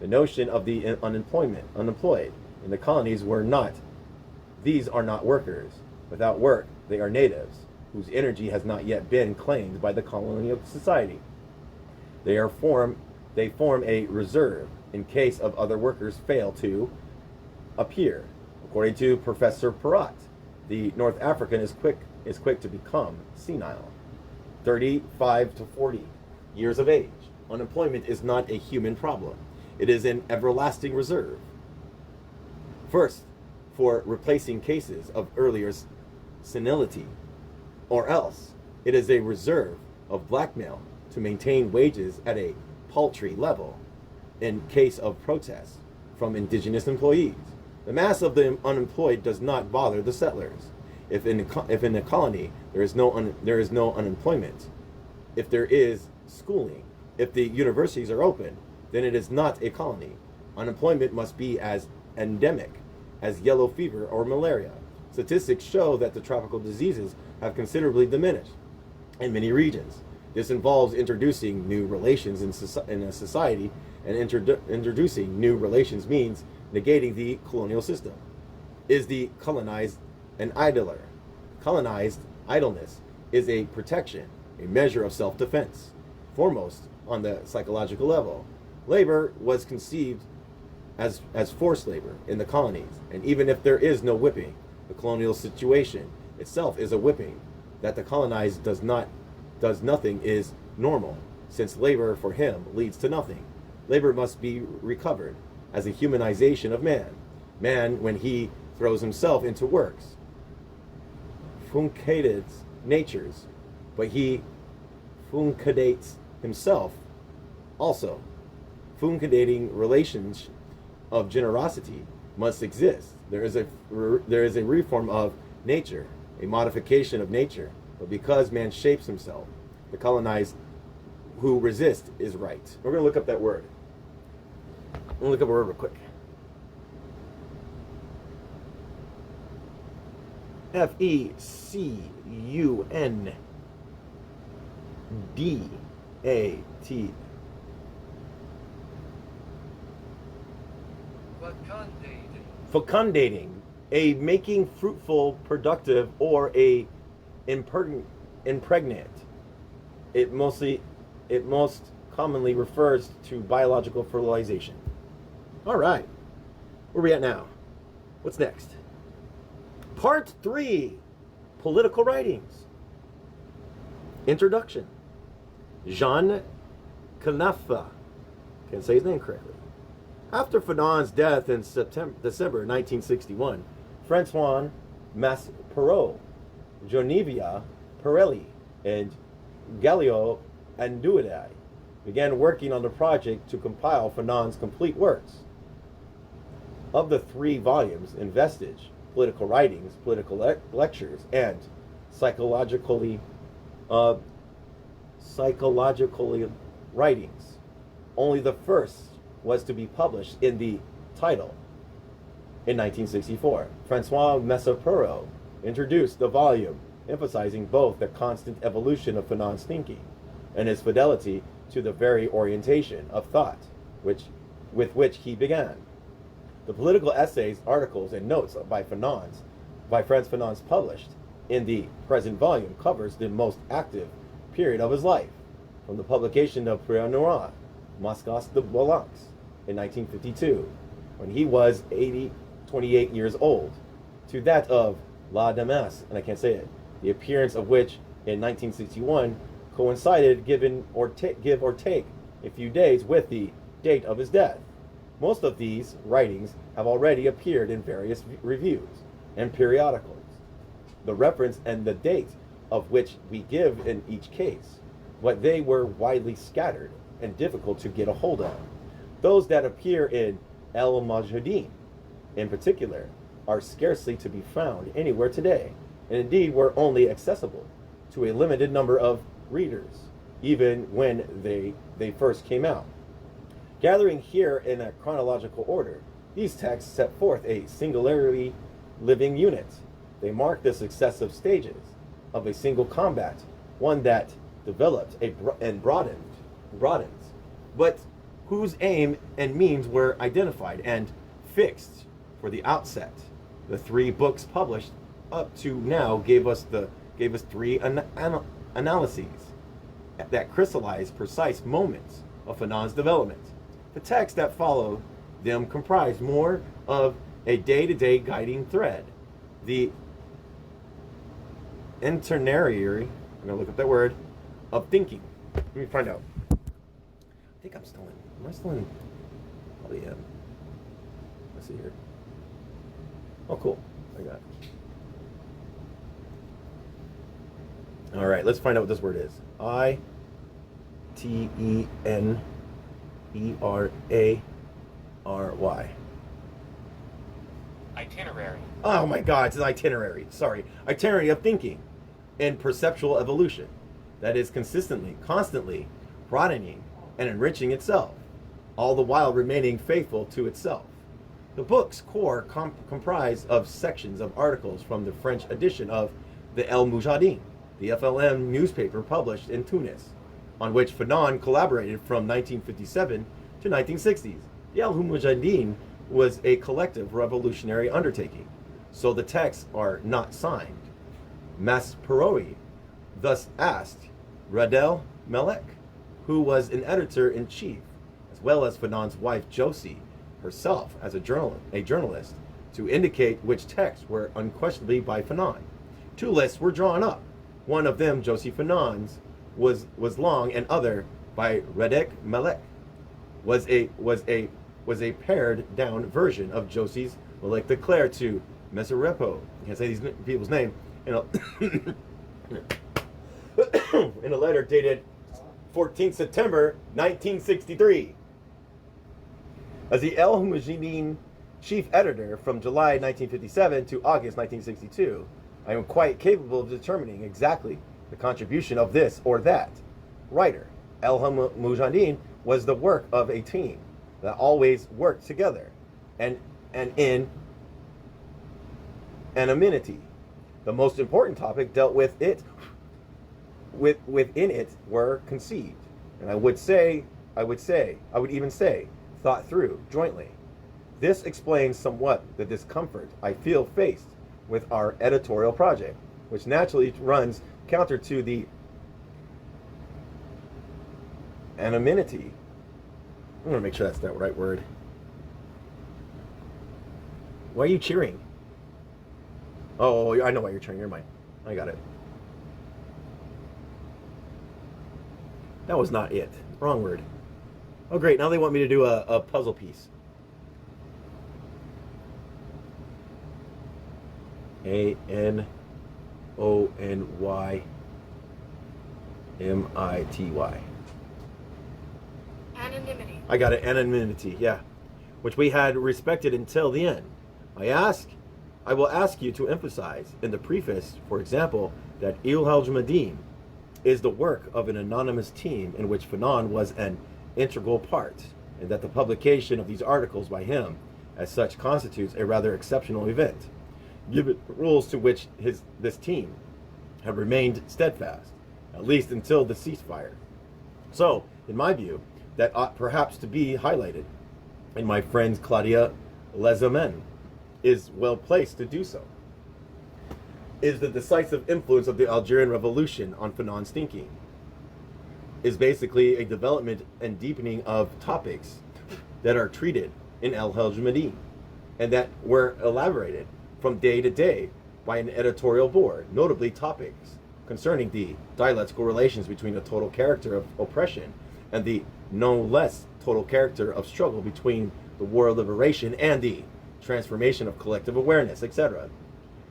The notion of the unemployed in the colonies these are not workers. Without work, they are natives, whose energy has not yet been claimed by the colonial society. They form a reserve in case of other workers fail to appear. According to Professor Perrott, the North African is quick to become senile, 35 to 40 years of age. Unemployment is not a human problem. It is an everlasting reserve. First, for replacing cases of earlier senility, or else it is a reserve of blackmail to maintain wages at a paltry level in case of protest from indigenous employees. The mass of the unemployed does not bother the settlers. If in a colony there is no unemployment, if there is schooling. If the universities are open, then it is not a colony. Unemployment must be as endemic as yellow fever or malaria. Statistics show that the tropical diseases have considerably diminished in many regions. This involves introducing new relations in a society, and introducing new relations means negating the colonial system. Is the colonized an idler? Colonized idleness is a protection, a measure of self-defense. Foremost, on the psychological level, labor was conceived as forced labor in the colonies, and even if there is no whipping, the colonial situation itself is a whipping. That the colonized does nothing is normal, since labor for him leads to nothing. Labor must be recovered as a humanization of man. Man, when he throws himself into works, funcates natures, but he funcates himself also. Funcating relations of generosity must exist. There is a reform of nature, a modification of nature, but because man shapes himself, the colonized who resist is right. We're going to look up that word. I'm going to look up a word real quick. Fecundat. Fecundating, a making fruitful, productive, or a impregnate. It most commonly refers to biological fertilization. All right, where are we at now? What's next? Part 3, political writings. Introduction. Jean Canefa. Can't say his name correctly. After Fanon's death in December 1961, Francois Maspero, Genevieve Pirelli, and Galileo Anduidai began working on the project to compile Fanon's complete works. Of the 3 volumes in vestige, political writings, political lectures, and psychologically writings, only the first was to be published in the title in 1964. Francois Maspero introduced the volume, emphasizing both the constant evolution of Fanon's thinking and his fidelity to the very orientation of thought with which he began. The political essays, articles, and notes by Frantz Fanon's published in the present volume covers the most active period of his life, from the publication of Prière Noire, Masques de Bolanx, in 1952, when he was 28 years old, to that of La Damas, and I can't say it, the appearance of which in 1961 coincided, give or take, a few days with the date of his death. Most of these writings have already appeared in various reviews and periodicals, the reference and the date of which we give in each case, but they were widely scattered and difficult to get a hold of. Those that appear in El Mujahideen, in particular, are scarcely to be found anywhere today, and indeed were only accessible to a limited number of readers, even when they first came out. Gathering here in a chronological order, these texts set forth a singularly living unit. They mark the successive stages of a single combat, one that developed and broadens, but whose aim and means were identified and fixed for the outset. The 3 books published up to now gave us 3 analyses that crystallized precise moments of Fanon's development. The texts that follow them comprise more of a day-to-day guiding thread. The itinerary, I'm going to look up that word, of thinking. Let me find out. I think I'm still in. Am I still in? Probably am. Let's see here. Oh, cool. I got it. All right, let's find out what this word is. Itinerary. Itinerary. Oh my God, it's an itinerary. Sorry. Itinerary of thinking and perceptual evolution. that is constantly broadening and enriching itself, all the while remaining faithful to itself. The book's core comprised of sections of articles from the French edition of the El Mujahideen, the FLN newspaper published in Tunis, on which Fanon collaborated from 1957 to 1960s. The El Mujahideen was a collective revolutionary undertaking, so the texts are not signed. Masperoui thus asked Radel Melek, who was an editor-in-chief, as well as Fanon's wife Josie herself as a journalist, to indicate which texts were unquestionably by Fanon. Two lists were drawn up. One of them, Josie Fanon's, was long, and other by Radek Melek was a pared down version of Josie's Melek declared to Meserepo. I can't say these people's name in a in a letter dated 14th September 1963. As the El Mujahideen chief editor from July 1957 to August 1962, I am quite capable of determining exactly the contribution of this or that writer. El Mujahideen was the work of a team that always worked together and in anonymity. The most important topic dealt with it within it were conceived, and I would even say thought through jointly. This explains somewhat the discomfort I feel faced with our editorial project, which naturally runs counter to the anonymity. I'm gonna make sure that's the right word. Why are you cheering? Oh, I know why you're cheering. You're mine. I got it. That was not it. Wrong word. Oh, great. Now they want me to do a puzzle piece. ANONYMITY. Anonymity. I got it. Anonymity. Yeah. Which we had respected until the end. I will ask you to emphasize in the preface, for example, that Il Hajj is the work of an anonymous team in which Fanon was an integral part, and that the publication of these articles by him as such constitutes a rather exceptional event, given the rules to which this team have remained steadfast, at least until the ceasefire. So, in my view, that ought perhaps to be highlighted, and my friend Claudia Lezamen is well placed to do so, is the decisive influence of the Algerian Revolution on Fanon's thinking, is basically a development and deepening of topics that are treated in El Hajj and that were elaborated from day to day by an editorial board, notably topics concerning the dialectical relations between the total character of oppression and the no less total character of struggle between the war of liberation and the transformation of collective awareness, etc.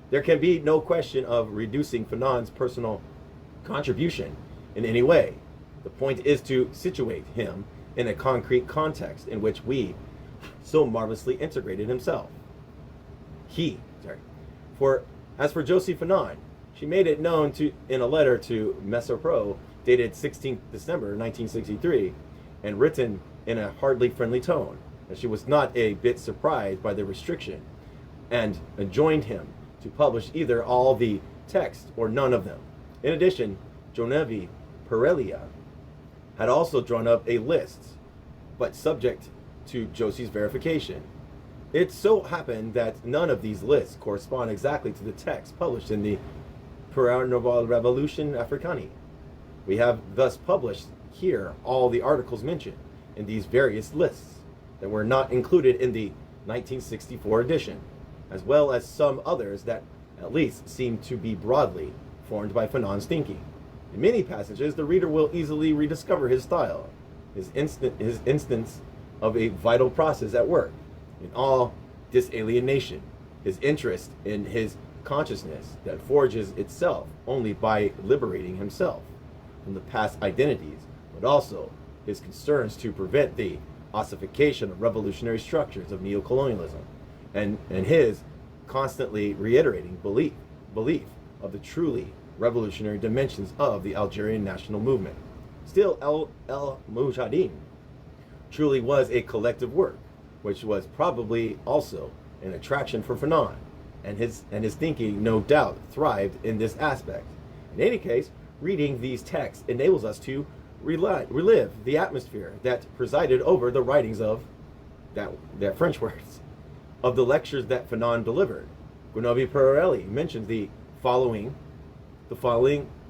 There can be no question of reducing Fanon's personal contribution in any way. The point is to situate him in a concrete context in which we so marvelously integrated himself. As for Josie Fanon, she made it known in a letter to Mesopro dated 16th December 1963 and written in a hardly friendly tone that she was not a bit surprised by the restriction and enjoined him to publish either all the text or none of them. In addition, Genevieve Perelia had also drawn up a list, but subject to Josie's verification. It so happened that none of these lists correspond exactly to the text published in the Nouvelle Revolution Africaine. We have thus published here all the articles mentioned in these various lists that were not included in the 1964 edition, as well as some others that at least seem to be broadly formed by Fanon's thinking. In many passages, the reader will easily rediscover his style, his instance of a vital process at work in all disalienation, his interest in his consciousness that forges itself only by liberating himself from the past identities, but also his concerns to prevent the ossification of revolutionary structures of neocolonialism, and his constantly reiterating belief of the truly revolutionary dimensions of the Algerian national movement. Still, El Mujahideen truly was a collective work, which was probably also an attraction for Fanon, and his thinking no doubt thrived in this aspect. In any case, reading these texts enables us to relive the atmosphere that presided over the writings of that French words of the lectures that Fanon delivered. Gunobi Perelli mentions the following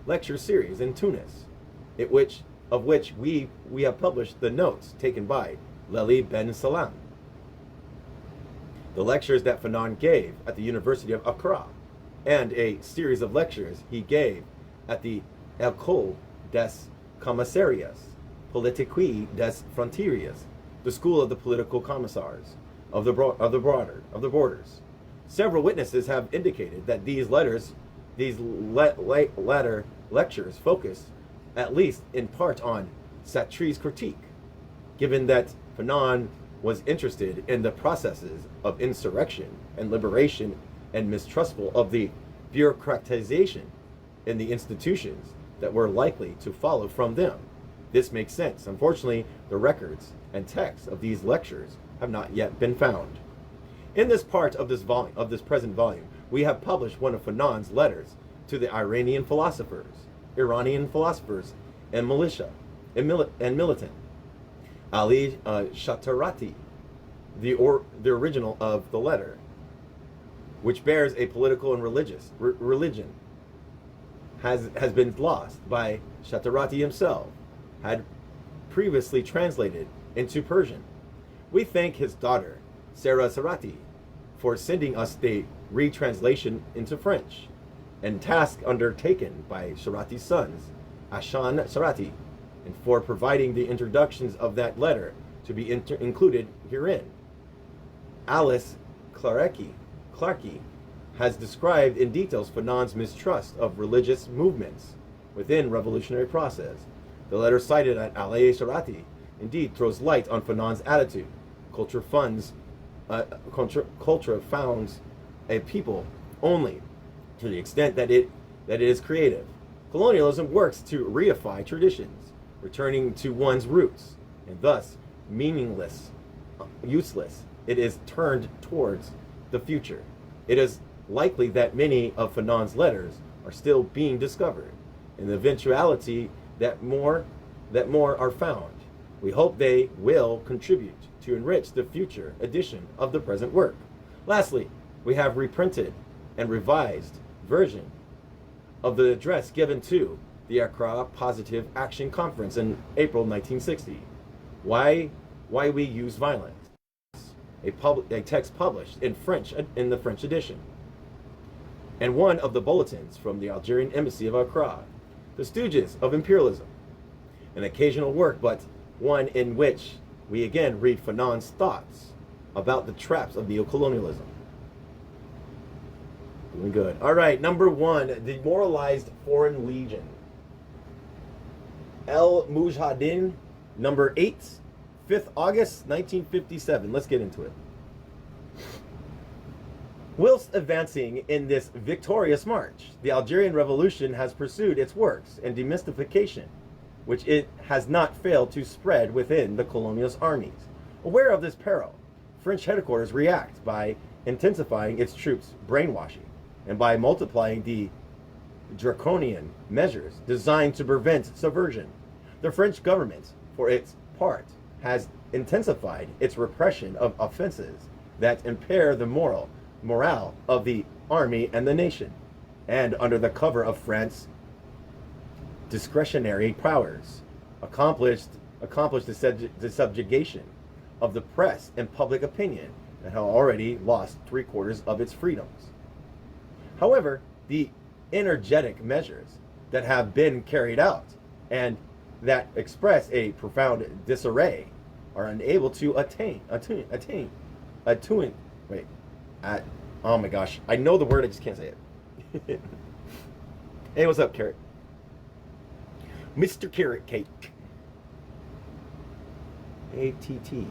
lecture series in Tunis, of which we have published the notes taken by Lely Ben Salam. The lectures that Fanon gave at the University of Accra, and a series of lectures he gave at the École des Commissariats Politiques des Frontières, the School of the Political Commissars of the Borders. Several witnesses have indicated that these latter lectures focus, at least in part, on Sartre's critique, given that Fanon was interested in the processes of insurrection and liberation and mistrustful of the bureaucratization in the institutions that were likely to follow from them. This makes sense. Unfortunately, the records and texts of these lectures have not yet been found. In this part of this present volume, we have published one of Fanon's letters to the Iranian philosophers and militant, Ali Shatarati, the original of the letter, which bears a political and religion, has been lost by Shatarati himself, had previously translated into Persian. We thank his daughter, Sarah Sarati, for sending us the retranslation into French, and task undertaken by Sarati's sons, Ashan Sarati, and for providing the introductions of that letter to be included herein. Alice Clarke has described in details Fanon's mistrust of religious movements within revolutionary process. The letter cited at Ali Sarati indeed throws light on Fanon's attitude. Culture founds a people only to the extent that it is creative. Colonialism works to reify traditions, returning to one's roots, and thus meaningless, useless. It is turned towards the future. It is likely that many of Fanon's letters are still being discovered, in the eventuality that more are found. We hope they will contribute to enrich the future edition of the present work. Lastly, we have reprinted and revised version of the address given to the Accra Positive Action Conference in April 1960. Why we use violence? A text published in French in the French edition, and one of the bulletins from the Algerian Embassy of Accra, the Stooges of Imperialism, an occasional work, but one in which we again read Fanon's thoughts about the traps of neocolonialism. Doing good. All right, number 1, Demoralized Foreign Legion. El Mujahideen, number 8, 5th August 1957. Let's get into it. Whilst advancing in this victorious march, the Algerian Revolution has pursued its works and demystification, which it has not failed to spread within the colonialist armies. Aware of this peril, French headquarters react by intensifying its troops' brainwashing and by multiplying the draconian measures designed to prevent subversion. The French government, for its part, has intensified its repression of offenses that impair the morale of the army and the nation, and under the cover of France's discretionary powers, accomplished the subjugation of the press and public opinion that had already lost 3/4 of its freedoms. However, the energetic measures that have been carried out and that express a profound disarray are unable to oh my gosh, I know the word, I just can't say it. Hey, what's up, Carrot? Mr. Carrot Cake. ATTENUATE.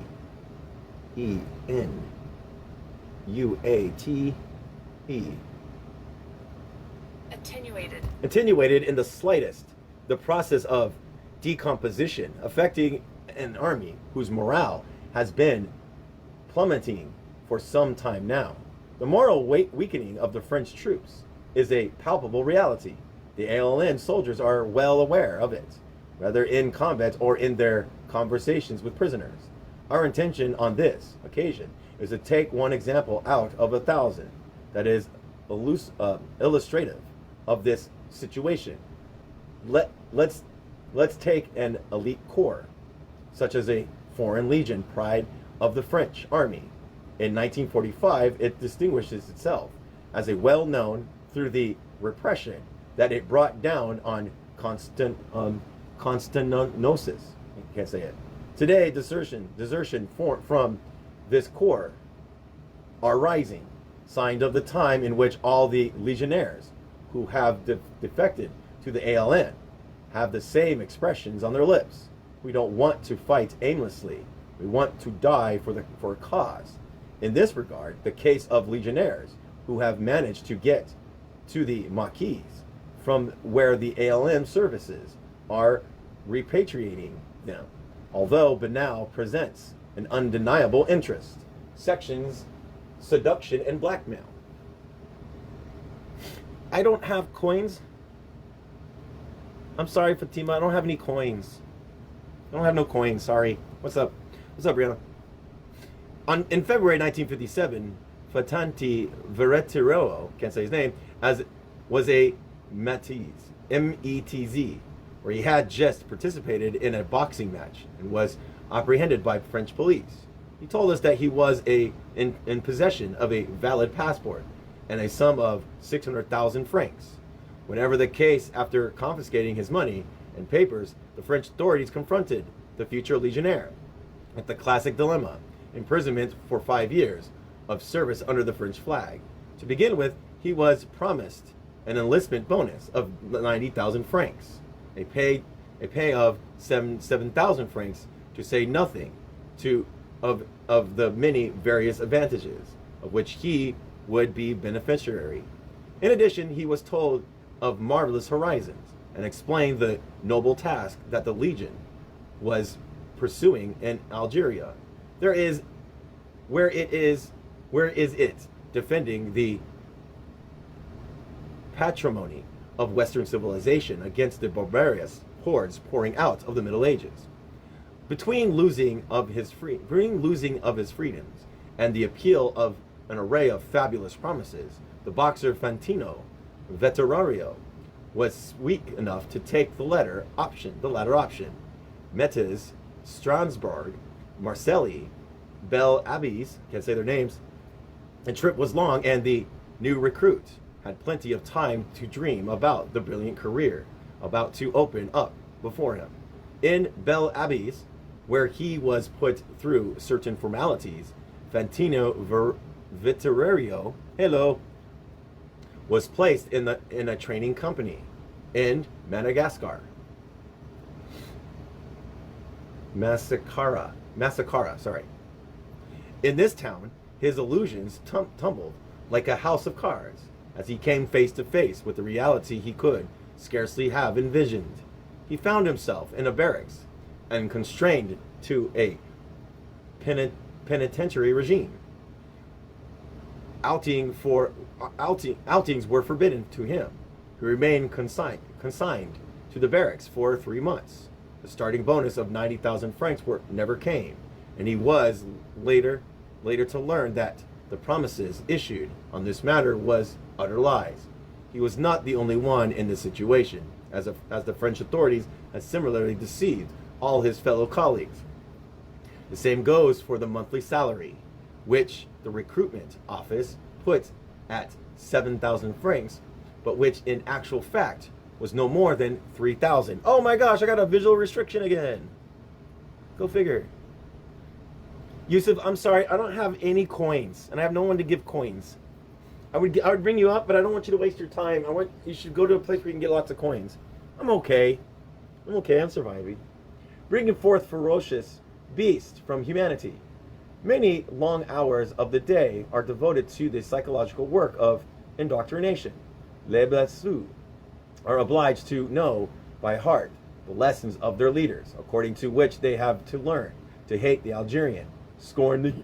attenuated in the slightest the process of decomposition affecting an army whose morale has been plummeting for some time now. The moral weakening of the French troops is a palpable reality. The ALN soldiers are well aware of it, whether in combat or in their conversations with prisoners. Our intention on this occasion is to take one example out of 1,000 that is illustrative of this situation. Let's take an elite corps, such as a Foreign Legion, pride of the French army. In 1945, it distinguishes itself as a well-known through the repression that it brought down on Constantinosis. I can't say it. Today, desertion from this corps are rising, signs of the time in which all the legionnaires who have defected to the ALN have the same expressions on their lips. We don't want to fight aimlessly. We want to die for a cause. In this regard, the case of legionnaires who have managed to get to the Maquis from where the ALN services are repatriating them, although Banal presents an undeniable interest. Sections: seduction and blackmail. I don't have coins. I'm sorry, Fatima. I don't have any coins. I don't have no coins. Sorry. What's up? What's up, Brianna? In February 1957, Fatanti Veretiro, can't say his name, was a Metz, M-E-T-Z, where he had just participated in a boxing match and was apprehended by French police. He told us that he was in possession of a valid passport and a sum of 600,000 francs. Whenever the case, after confiscating his money and papers, the French authorities confronted the future legionnaire with the classic dilemma: imprisonment for 5 years of service under the French flag. To begin with, he was promised an enlistment bonus of 90,000 francs, a pay of 7,000 francs, to say nothing of the many various advantages of which he would be beneficiary. In addition, he was told of marvelous horizons and explained the noble task that the Legion was pursuing in Algeria. Where is it defending the patrimony of Western civilization against the barbarous hordes pouring out of the Middle Ages? Between losing of his freedoms and the appeal of an array of fabulous promises, the boxer Fantino Veterario was weak enough to take the latter option. Metz, Strasbourg, Marseille, Belle Abbes, can't say their names. The trip was long, and the new recruit had plenty of time to dream about the brilliant career about to open up before him. In Belle Abbes, where he was put through certain formalities, Fantino Veterario, was placed in a training company in Madagascar. Massacra, sorry. In this town, his illusions tumbled like a house of cards as he came face to face with the reality he could scarcely have envisioned. He found himself in a barracks and constrained to a penitentiary regime. Outings were forbidden to him. He remained consigned to the barracks for 3 months. The starting bonus of 90,000 francs never came, and he was later to learn that the promises issued on this matter was utter lies. He was not the only one in this situation, as the French authorities had similarly deceived all his fellow colleagues. The same goes for the monthly salary, which the recruitment office put at 7,000 francs, but which in actual fact was no more than 3,000. Oh my gosh, I got a visual restriction again. Go figure. Yusuf, I'm sorry, I don't have any coins, and I have no one to give coins. I would bring you up, but I don't want you to waste your time. You should go to a place where you can get lots of coins. I'm okay, I'm surviving. Bringing forth ferocious beast from humanity. Many long hours of the day are devoted to the psychological work of indoctrination. les blessés, are obliged to know by heart the lessons of their leaders, according to which they have to learn to hate the Algerian, scorn the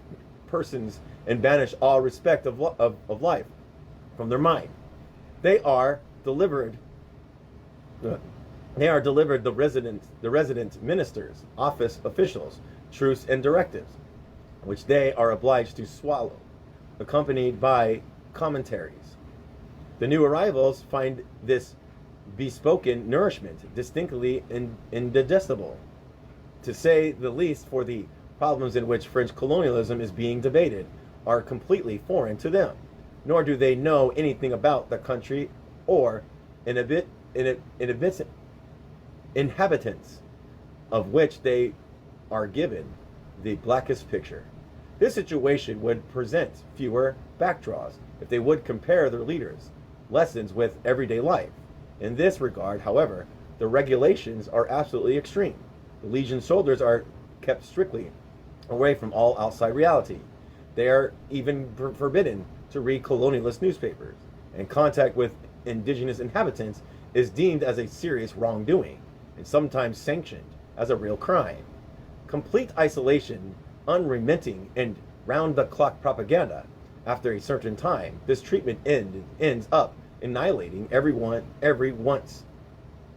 persons, and banish all respect of life from their mind. They are delivered the resident ministers, office officials, truths and directives, which they are obliged to swallow, accompanied by commentaries. The new arrivals find this bespoken nourishment distinctly indigestible, to say the least, for the problems in which French colonialism is being debated are completely foreign to them, nor do they know anything about the country or inhabitants of which they are given the blackest picture. This situation would present fewer backdraws if they would compare their leaders' lessons with everyday life. In this regard, however, the regulations are absolutely extreme. The Legion soldiers are kept strictly away from all outside reality. They are even forbidden to read colonialist newspapers, and contact with indigenous inhabitants is deemed as a serious wrongdoing, and sometimes sanctioned as a real crime. Complete isolation, unremitting, and round-the-clock propaganda. After a certain time, this treatment ends up annihilating every once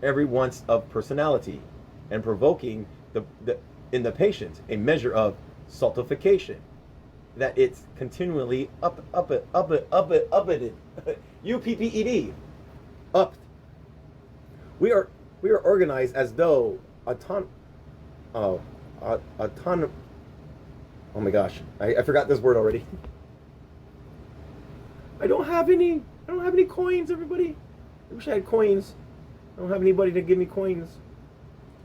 of personality, and provoking in the patient a measure of stultification, that it's continually upped, U-P-P-E-D, upped. We are organized as though oh my gosh, I forgot this word already. I don't have any coins, everybody. I wish I had coins. I don't have anybody to give me coins.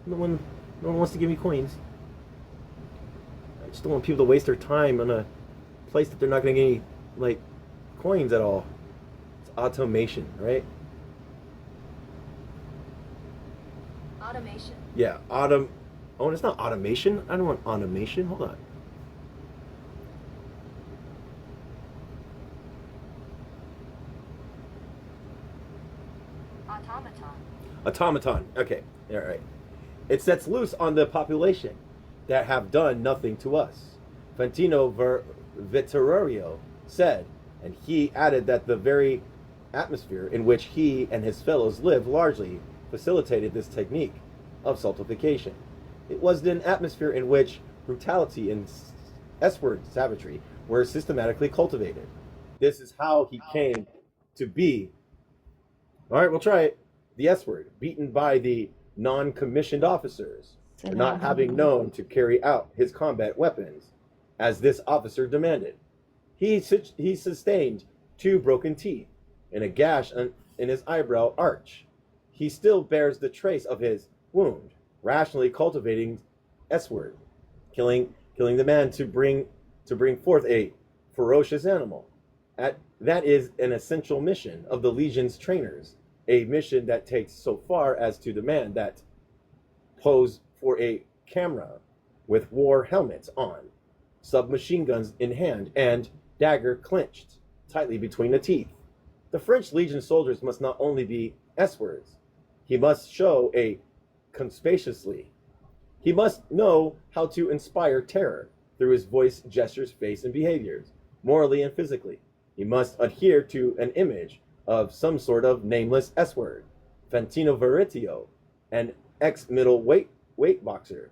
No one wants to give me coins. I just don't want people to waste their time on a place that they're not going to get any, like, coins at all. It's automation, right? Automation. Yeah, Oh, it's not automation. I don't want automation. Hold on. Automaton. Okay. All right. It sets loose on the population that have done nothing to us. Fantino Vittorio said, and he added that the very atmosphere in which he and his fellows lived largely facilitated this technique of stultification. It was an atmosphere in which brutality and S-word savagery were systematically cultivated. This is how he came to be. All right, we'll try it. The S-word, beaten by the non-commissioned officers for not having known to carry out his combat weapons as this officer demanded. He sustained 2 broken teeth and a gash in his eyebrow arch. He still bears the trace of his wound, rationally cultivating S-word, killing the man to bring forth a ferocious animal. That is an essential mission of the Legion's trainers, a mission that takes so far as to demand that pose for a camera with war helmets on, submachine guns in hand, and dagger clenched tightly between the teeth. The French Legion soldiers must not only be S-words, he must show a conspaciously. He must know how to inspire terror through his voice, gestures, face, and behaviors, morally and physically. He must adhere to an image of some sort of nameless S-word, Fantino Veritio, an ex-middle weight boxer,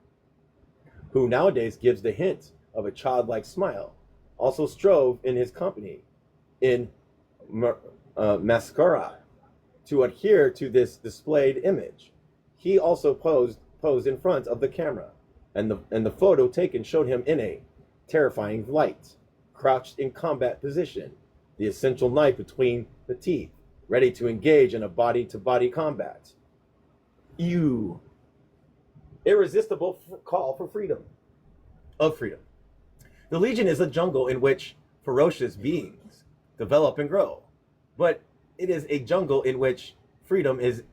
who nowadays gives the hint of a childlike smile, also strove in his company in mascara to adhere to this displayed image. He also posed in front of the camera, and the photo taken showed him in a terrifying light, crouched in combat position, the essential knife between the teeth, ready to engage in a body-to-body combat. Irresistible call for freedom. The Legion is a jungle in which ferocious beings develop and grow, but it is a jungle in which freedom is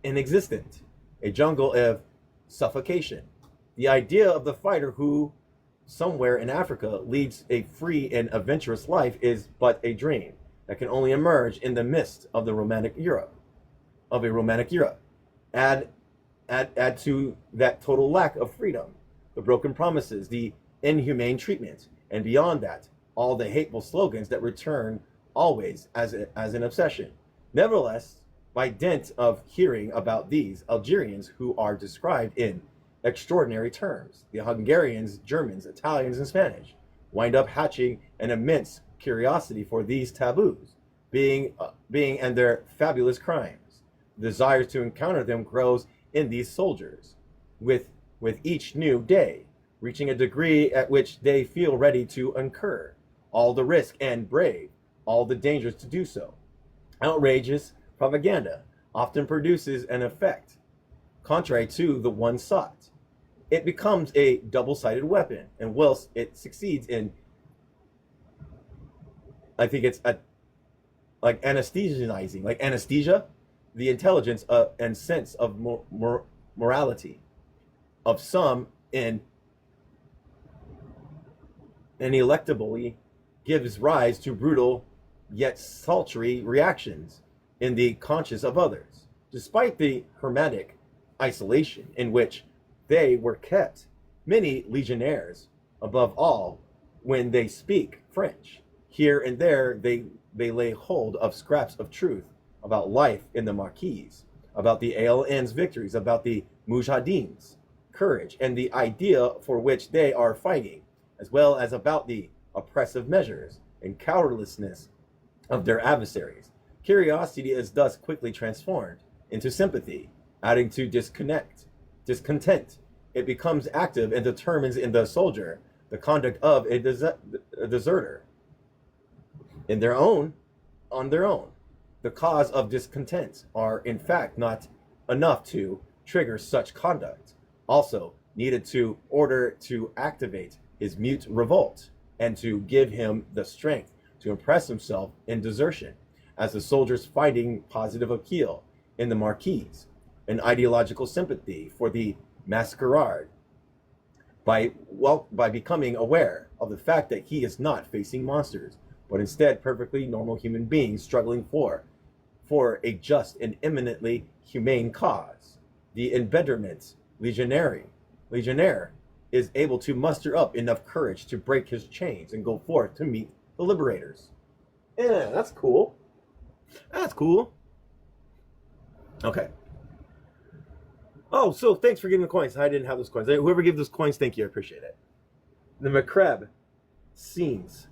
inexistent, a jungle of suffocation. The idea of the fighter who, somewhere in Africa, leads a free and adventurous life is but a dream. that can only emerge in the midst of the romantic era, of a romantic era. Add, add to that total lack of freedom, the broken promises, the inhumane treatment, and beyond that, all the hateful slogans that return always as an obsession. Nevertheless, by dint of hearing about these Algerians who are described in extraordinary terms, the Hungarians, Germans, Italians, and Spanish wind up hatching an immense curiosity for these taboos, being and their fabulous crimes. The desire to encounter them grows in these soldiers, with each new day, reaching a degree at which they feel ready to incur all the risk and brave all the dangers to do so. Outrageous propaganda often produces an effect contrary to the one sought. It becomes a double-sided weapon, and whilst it succeeds in, I think it's like anesthetizing, like anesthesia, the intelligence and sense of morality of some in ineluctably gives rise to brutal yet sultry reactions in the conscience of others. Despite the hermetic isolation in which they were kept, many legionnaires, above all when they speak French, here and there they lay hold of scraps of truth about life in the Marquise, about the ALN's victories, about the Mujahideen's courage and the idea for which they are fighting, as well as about the oppressive measures and cowardlessness of their adversaries. Curiosity is thus quickly transformed into sympathy, adding to discontent. It becomes active and determines in the soldier the conduct of a deserter. On their own, the cause of discontent are in fact not enough to trigger such conduct. Also needed to order to activate his mute revolt and to give him the strength to impress himself in desertion, as the soldiers finding positive appeal in the Marquise, an ideological sympathy for the masquerade, by becoming aware of the fact that he is not facing monsters, but instead perfectly normal human beings struggling for a just and eminently humane cause. The embitterment legionnaire is able to muster up enough courage to break his chains and go forth to meet the liberators. Yeah, that's cool. That's cool. Okay. Oh, so thanks for giving the coins. I didn't have those coins. Whoever gave those coins, thank you. I appreciate it. The Macreb scenes.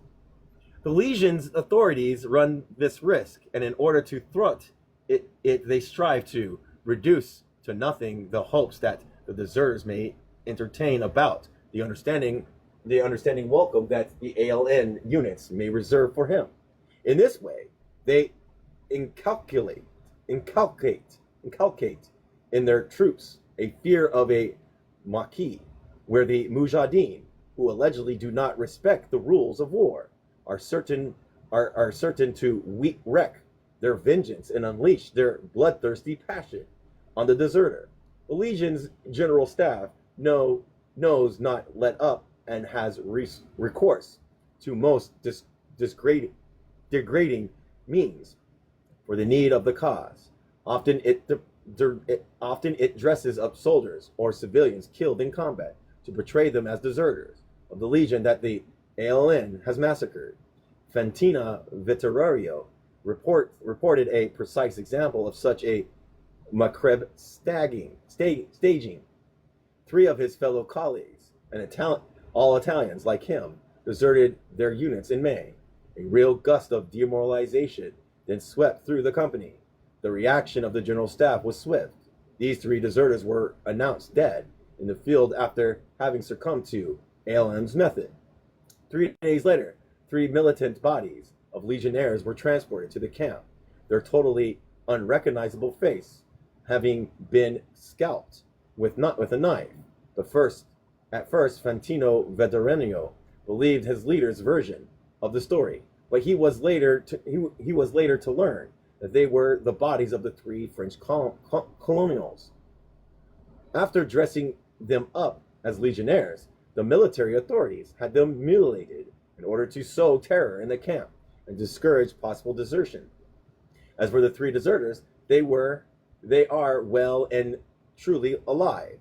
The Legion's authorities run this risk, and in order to thwart it, they strive to reduce to nothing the hopes that the deserters may entertain about the understanding welcome that the ALN units may reserve for him. In this way, they inculcate in their troops a fear of a Maquis, where the Mujahideen, who allegedly do not respect the rules of war, are certain to wreak their vengeance and unleash their bloodthirsty passion on the deserter. The Legion's general staff knows not let up and has recourse to most degrading means for the need of the cause. Often it dresses up soldiers or civilians killed in combat to portray them as deserters of the Legion that the ALN has massacred. Fantina Vittorio reported a precise example of such a Macreb staging. 3 of his fellow colleagues, all Italians like him, deserted their units in May. A real gust of demoralization then swept through the company. The reaction of the general staff was swift. These 3 deserters were announced dead in the field after having succumbed to ALM's method. 3 days later, 3 militant bodies of legionnaires were transported to the camp, their totally unrecognizable face having been scalped with a knife. At first, Fantino Veteranio believed his leader's version of the story, but he was later to learn that they were the bodies of the 3 French colonials. After dressing them up as legionnaires, the military authorities had them mutilated in order to sow terror in the camp. and discourage possible desertion. As for the three deserters, they are well and truly alive,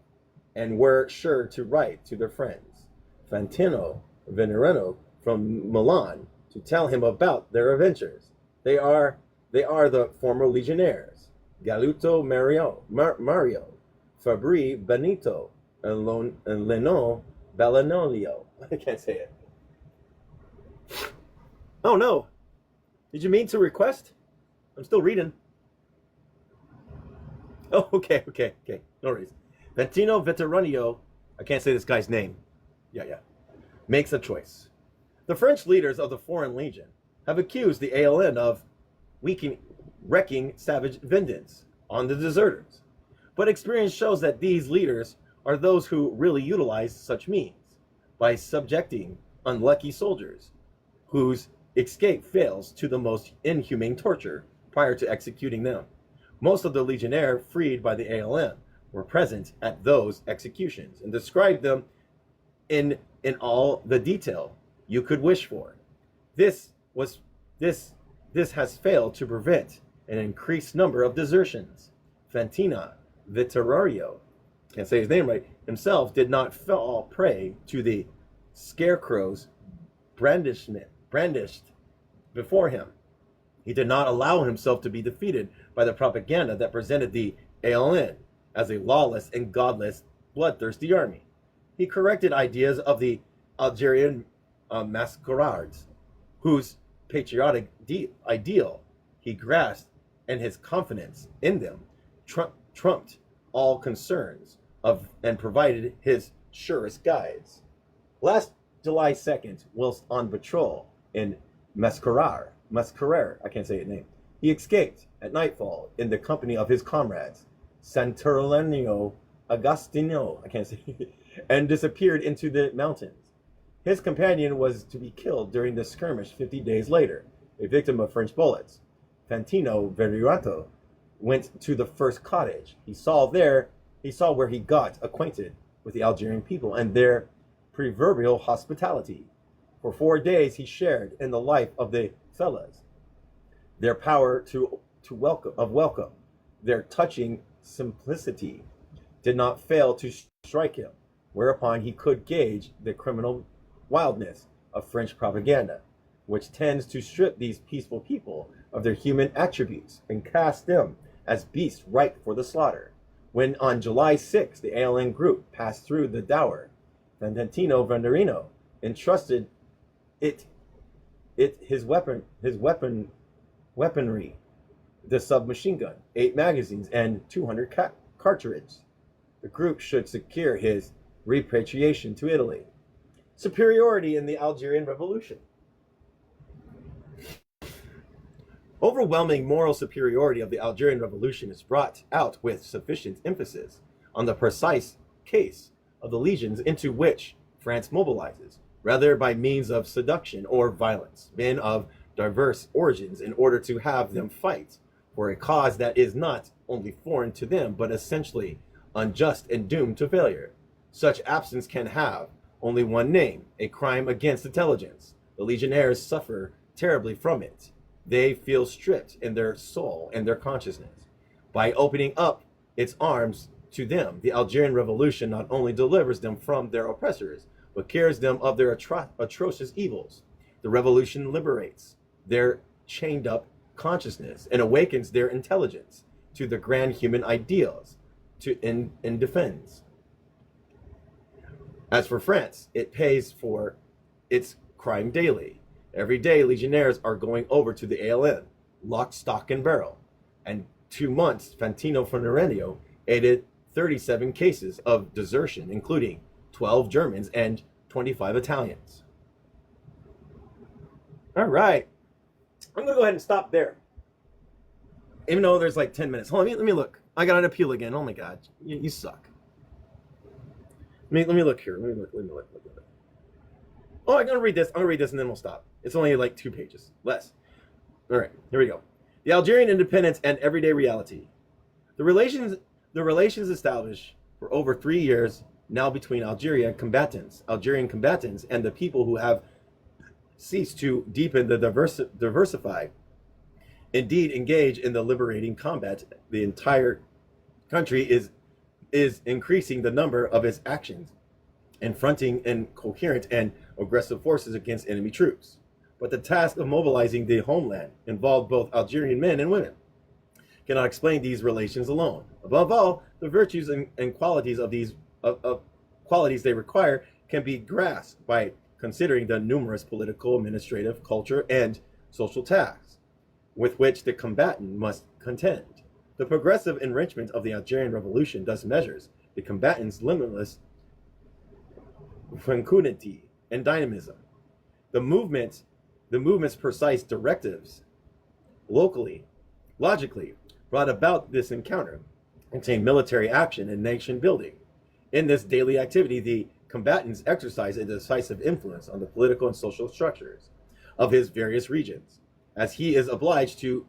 and were sure to write to their friends, Fantino Venerano from Milan, to tell him about their adventures. They are the former legionnaires, Galuto Mario, Fabri Benito, and Leno Balanolio. I can't say it. Oh no! Did you mean to request? I'm still reading. Oh, okay. No worries. Ventino Veteranio, I can't say this guy's name. Yeah. Makes a choice. The French leaders of the Foreign Legion have accused the ALN of wreaking savage vengeance on the deserters. But experience shows that these leaders are those who really utilize such means by subjecting unlucky soldiers whose escape fails to the most inhumane torture prior to executing them. Most of the legionnaires freed by the ALN were present at those executions and described them in all the detail you could wish for. This has failed to prevent an increased number of desertions. Fantina Vittorio, can't say his name right, himself did not fall prey to the scarecrows brandished before him. He did not allow himself to be defeated by the propaganda that presented the ALN as a lawless and godless, bloodthirsty army. He corrected ideas of the Algerian masquerades, whose patriotic ideal he grasped, and his confidence in them trumped all concerns and provided his surest guides. Last July 2nd, whilst on patrol in Mascarer, I can't say his name, he escaped at nightfall in the company of his comrades, Sant'Orlenio Agostino, I can't say, and disappeared into the mountains. His companion was to be killed during the skirmish 50 days later, a victim of French bullets. Fantino Verirato went to the first cottage. He saw where he got acquainted with the Algerian people and their proverbial hospitality. For 4 days he shared in the life of the fellahs, their power to welcome, their touching simplicity did not fail to strike him, whereupon he could gauge the criminal wildness of French propaganda, which tends to strip these peaceful people of their human attributes and cast them as beasts ripe for the slaughter. When on July 6th the ALN group passed through the Dower, Valentino Vanderino entrusted his weaponry, the submachine gun, 8 magazines, and 200 cartridges. The group should secure his repatriation to Italy. Superiority in the Algerian Revolution. Overwhelming moral superiority of the Algerian Revolution is brought out with sufficient emphasis on the precise case of the legions into which France mobilizes, rather by means of seduction or violence, men of diverse origins, in order to have them fight for a cause that is not only foreign to them, but essentially unjust and doomed to failure. Such absence can have only one name: a crime against intelligence. The legionnaires suffer terribly from it. They feel stripped in their soul and their consciousness. By opening up its arms to them, the Algerian Revolution not only delivers them from their oppressors, but cures them of their atrocious evils. The revolution liberates their chained up consciousness and awakens their intelligence to the grand human ideals and defends. As for France, it pays for its crime daily. Every day, legionnaires are going over to the ALN, lock, stock, and barrel. And 2 months, Fantino Fornerenio aided 37 cases of desertion, including 12 Germans and 25 Italians. All right. I'm going to go ahead and stop there. Even though there's like 10 minutes. Hold on, let me look. I got an appeal again. Oh my God. You suck. Let me look here. Let me look. Oh, I'm going to read this. I'm going to read this and then we'll stop. It's only like 2 pages. Less. All right. Here we go. The Algerian independence and everyday reality. The relations established for over 3 years now between Algerian combatants and the people who have cease to deepen the diversify, indeed engage in the liberating combat, the entire country is increasing the number of its actions and fronting incoherent and aggressive forces against enemy troops. But the task of mobilizing the homeland involved both Algerian men and women. Cannot explain these relations alone. Above all, the virtues and qualities of these qualities they require can be grasped by considering the numerous political, administrative, culture, and social tasks with which the combatant must contend. The progressive enrichment of the Algerian Revolution thus measures the combatant's limitless fecundity and dynamism. The movement's precise directives, logically, brought about this encounter, contained military action and nation building. In this daily activity, the combatants exercise a decisive influence on the political and social structures of his various regions, as he is obliged to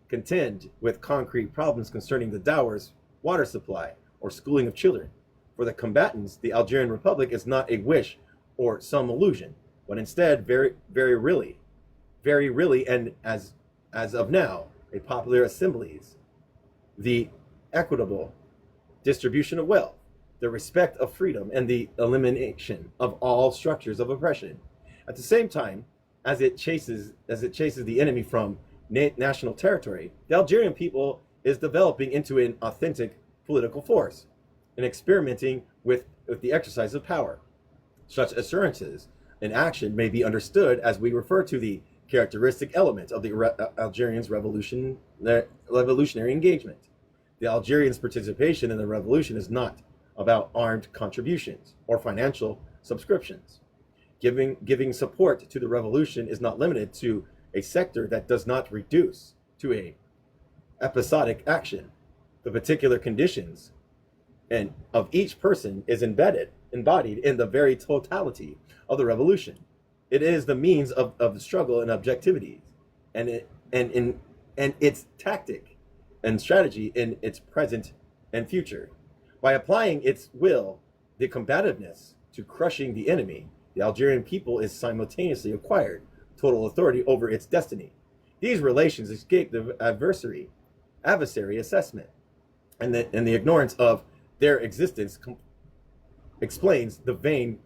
contend with concrete problems concerning the dowers, water supply, or schooling of children. For the combatants, the Algerian Republic is not a wish or some illusion, but instead very really, and as of now, a popular assemblies, the equitable distribution of wealth, the respect of freedom, and the elimination of all structures of oppression. At the same time, as it chases the enemy from national territory, the Algerian people is developing into an authentic political force and experimenting with the exercise of power. Such assurances in action may be understood as we refer to the characteristic element of the Algerians' revolutionary engagement. The Algerians' participation in the revolution is not about armed contributions or financial subscriptions. Giving support to the revolution is not limited to a sector that does not reduce to a episodic action. The particular conditions and of each person is embodied in the very totality of the revolution. It is the means of the struggle and objectivities, and its tactic and strategy in its present and future. By applying its will, the combativeness to crushing the enemy, the Algerian people is simultaneously acquired total authority over its destiny. These relations escape the adversary assessment, and the ignorance of their existence explains the vain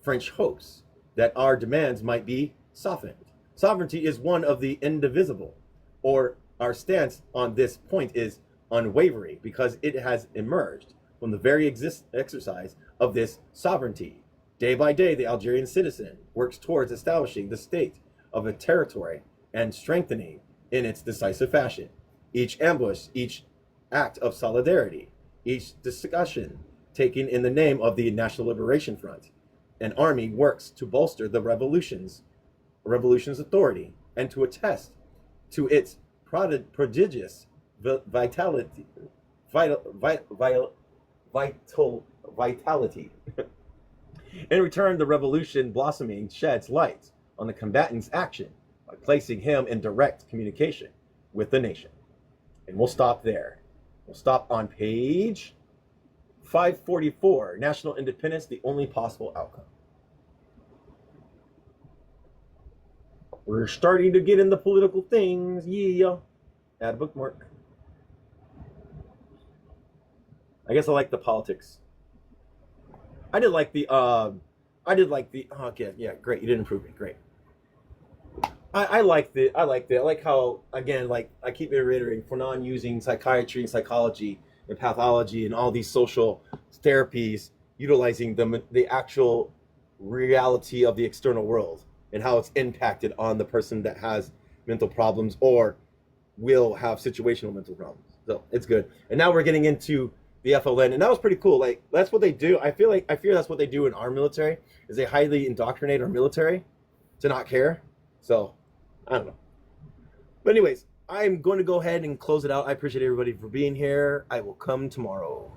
French hopes that our demands might be softened. Sovereignty is one of the indivisible, or our stance on this point is unwavering because it has emerged from the very exercise of this sovereignty. Day by day, the Algerian citizen works towards establishing the state of a territory and strengthening in its decisive fashion. Each ambush, each act of solidarity, each discussion taken in the name of the National Liberation Front, an army works to bolster the revolution's authority and to attest to its prodigious vitality. In return, the revolution blossoming sheds light on the combatant's action by placing him in direct communication with the nation. And we'll stop there. We'll stop on page 544, National Independence, the only possible outcome. We're starting to get into political things. Yeah. Add a bookmark. I guess I like the politics. I did like the, okay, yeah, great. You did improve it. Great. I like how, again, like I keep reiterating, Fanon using psychiatry and psychology and pathology and all these social therapies, utilizing the actual reality of the external world and how it's impacted on the person that has mental problems or will have situational mental problems. So it's good. And now we're getting into the FLN, and that was pretty cool. Like, that's what they do. I fear that's what they do in our military, is they highly indoctrinate our military to not care. So I don't know. But anyways, I'm going to go ahead and close it out. I appreciate everybody for being here. I will come tomorrow.